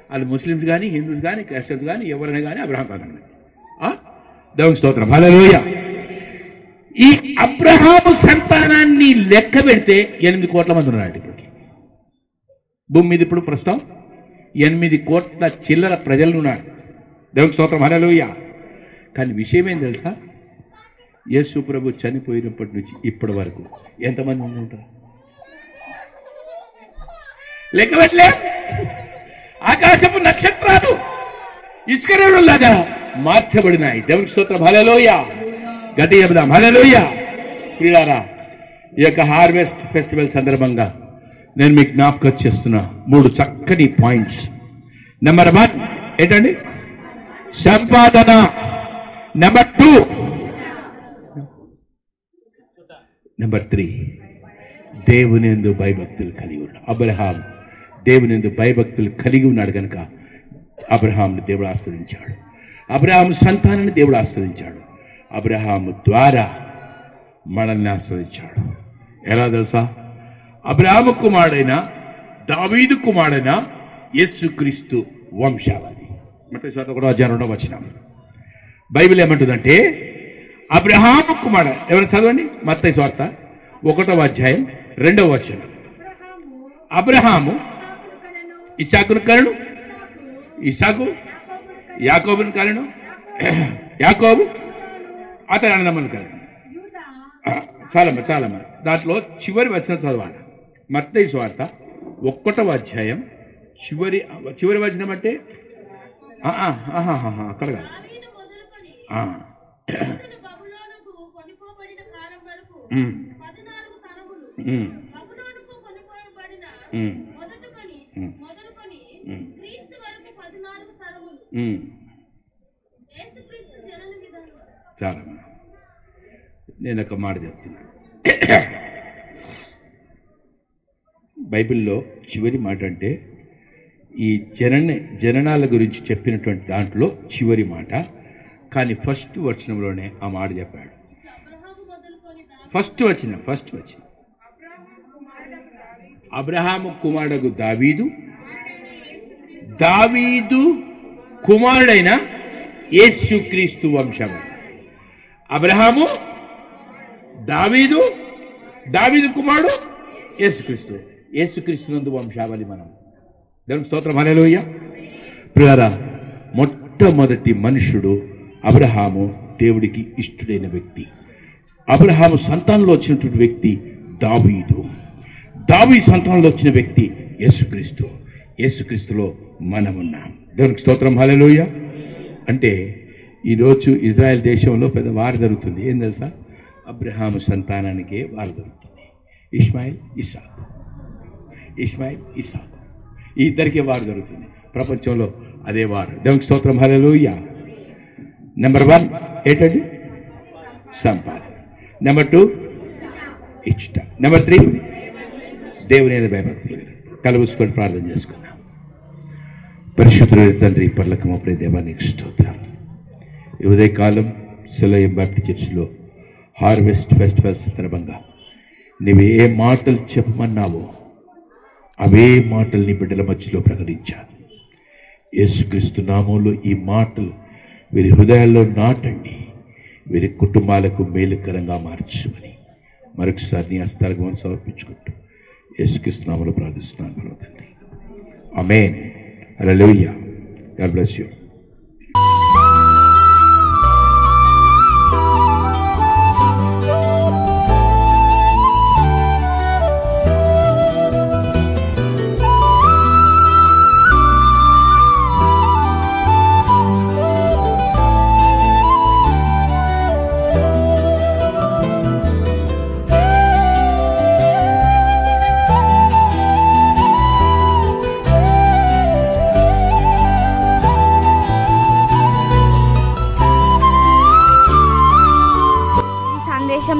వాళ్ళు ముస్లిమ్స్ కానీ, హిందూస్ కానీ, క్రిస్టియన్స్ కానీ, ఎవరైనా కానీ అబ్రహాం సంతానమే. దేవునికి స్తోత్రం, హల్లెలూయా. ఈ అబ్రహాము సంతానాన్ని లెక్క పెడితే 8 కోట్ల మంది ఉన్నారు ఇప్పటికి భూమి మీద. ఇప్పుడు ప్రస్తుతం 8 కోట్ల చిల్లర ప్రజలు ఉన్నారు. దేవునికి స్తోత్రం, హల్లెలూయా. కానీ విషయం ఏం తెలుసా? యేసు ప్రభు చనిపోయినప్పటి నుంచి ఇప్పటి వరకు ఎంతమంది ఉంటారు? లెక్క పెట్టలే. ఆకాశపు నక్షత్రాలు ఇసుకరేణులాగా మార్చబడినాయి. దేవునికి స్తోత్రం, హల్లెలూయా. గట్టి చెబుదాం, హల్లెలూయా. ప్రియులారా, ఈ యొక్క హార్వెస్ట్ ఫెస్టివల్ సందర్భంగా నేను మీకు జ్ఞాపకం చేస్తున్నా 3 చక్కని పాయింట్స్. నెంబర్ 1 ఏంటండి? సంపాదన. నెంబర్ 2, నెంబర్ 3 దేవుని యందు భయభక్తులు కలిగి ఉన్నాడు. అబ్రహాం దేవుని యందు భయభక్తులు కలిగి ఉన్నాడు కనుక అబ్రహాంను దేవుడు ఆశీర్వదించాడు. అబ్రహాము సంతానాన్ని దేవుడు ఆశీర్వదించాడు. అబ్రహాము ద్వారా మనల్ని ఆశీర్వదించాడు. ఎలా తెలుసా? అబ్రహాము కుమారుడైన దావీదు కుమారుడైన యేసుక్రీస్తు వంశావళి. మత్తయి సువార్త 1:2 వచనం. బైబిల్ ఏమంటుందంటే, అబ్రహాము కుమారుడు ఎవరు? చదవండి, మత్తయి సువార్త 1:2 వచనం. అబ్రహాము ఇస్సాకును కనెను, ఇస్సాకు యాకోబును కనెను, యాకోబు అతని అన్నదమ్ములను కనెను. చాలమ్మ దాంట్లో చివరి వచనం చదవాలి. మత్తయి సువార్త 1:2 చివరి వచనం అంటే అక్కడ కాదు. చాలా నేను ఒక మాట చెప్తున్నా. బైబిల్లో చివరి మాట అంటే ఈ జననాల గురించి చెప్పినటువంటి దాంట్లో చివరి మాట. కానీ ఫస్ట్ వచనంలోనే ఆ మాట చెప్పాడు. ఫస్ట్ వచనం అబ్రహాము కుమారుడు దావీదు, దావీదు కుమారుడైన యేసుక్రీస్తు వంశము. అబ్రహాము, దావీదు, దావీదు కుమారుడు యేసుక్రీస్తు. యేసుక్రీస్తు నందు వంశావళి మనం. దేవునికి స్తోత్రం, హల్లెలూయా. ప్రియులారా, మొట్టమొదటి మనుషుడు అబ్రహాము దేవుడికి ఇష్టుడైన వ్యక్తి. అబ్రహాము సంతానంలో వచ్చినటువంటి వ్యక్తి దావీదు. దావీదు సంతానంలో వచ్చిన వ్యక్తి యేసుక్రీస్తు. యేసుక్రీస్తులో మనమున్నాం. దేవునికి స్తోత్రం. హల్లెలూయా. అంటే ఈరోజు ఇజ్రాయెల్ దేశంలో పెద్ద వారు జరుగుతుంది. ఏం తెలుసా? అబ్రహాము సంతానానికే వారు జరుగుతుంది. ఇష్మాయిల్ ఇస్సాకు, ఇష్మాయిల్ ఇస్సాకు, ఈ ఇద్దరికే వారు జరుగుతుంది. ప్రపంచంలో అదే వారు. దేవునికి స్తోత్రం. హల్లెలూయా. నెంబర్ 1 ఏంటండి? సంపాదన. నెంబర్ 2 ఇష్ట. నెంబర్ 3 దేవుని భయభక్తులు. కలుపుసుకొని ప్రార్థన చేసుకున్నాం. పరిశుద్ధుడైన తండ్రి, పరలోకము ప్రియ దేవా, నీకు స్తోత్రం. ఈ ఉదయకాలం సెలయం బాప్టిస్ట్ చర్చిలో హార్వెస్ట్ ఫెస్టివల్ సందర్భంగా నీవు ఏ మాటలు చెప్పమన్నావో అవే మాటలు నీ బిడ్డల మధ్యలో ప్రకటించాను. యేసుక్రీస్తు నామంలో ఈ మాటలు వీరి హృదయాల్లో నాటండి, వీరి కుటుంబాలకు మేలుకరంగా మార్చమని మరొకసారి నీ హస్తాలకు సమర్పించుకుంటూ యేసుక్రీస్తు నామంలో ప్రార్థిస్తున్నాను తండ్రి. Amen. Hallelujah. God bless you.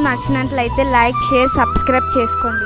నచ్చినట్లయితే లైక్, షేర్, సబ్స్క్రైబ్ చేసుకోండి.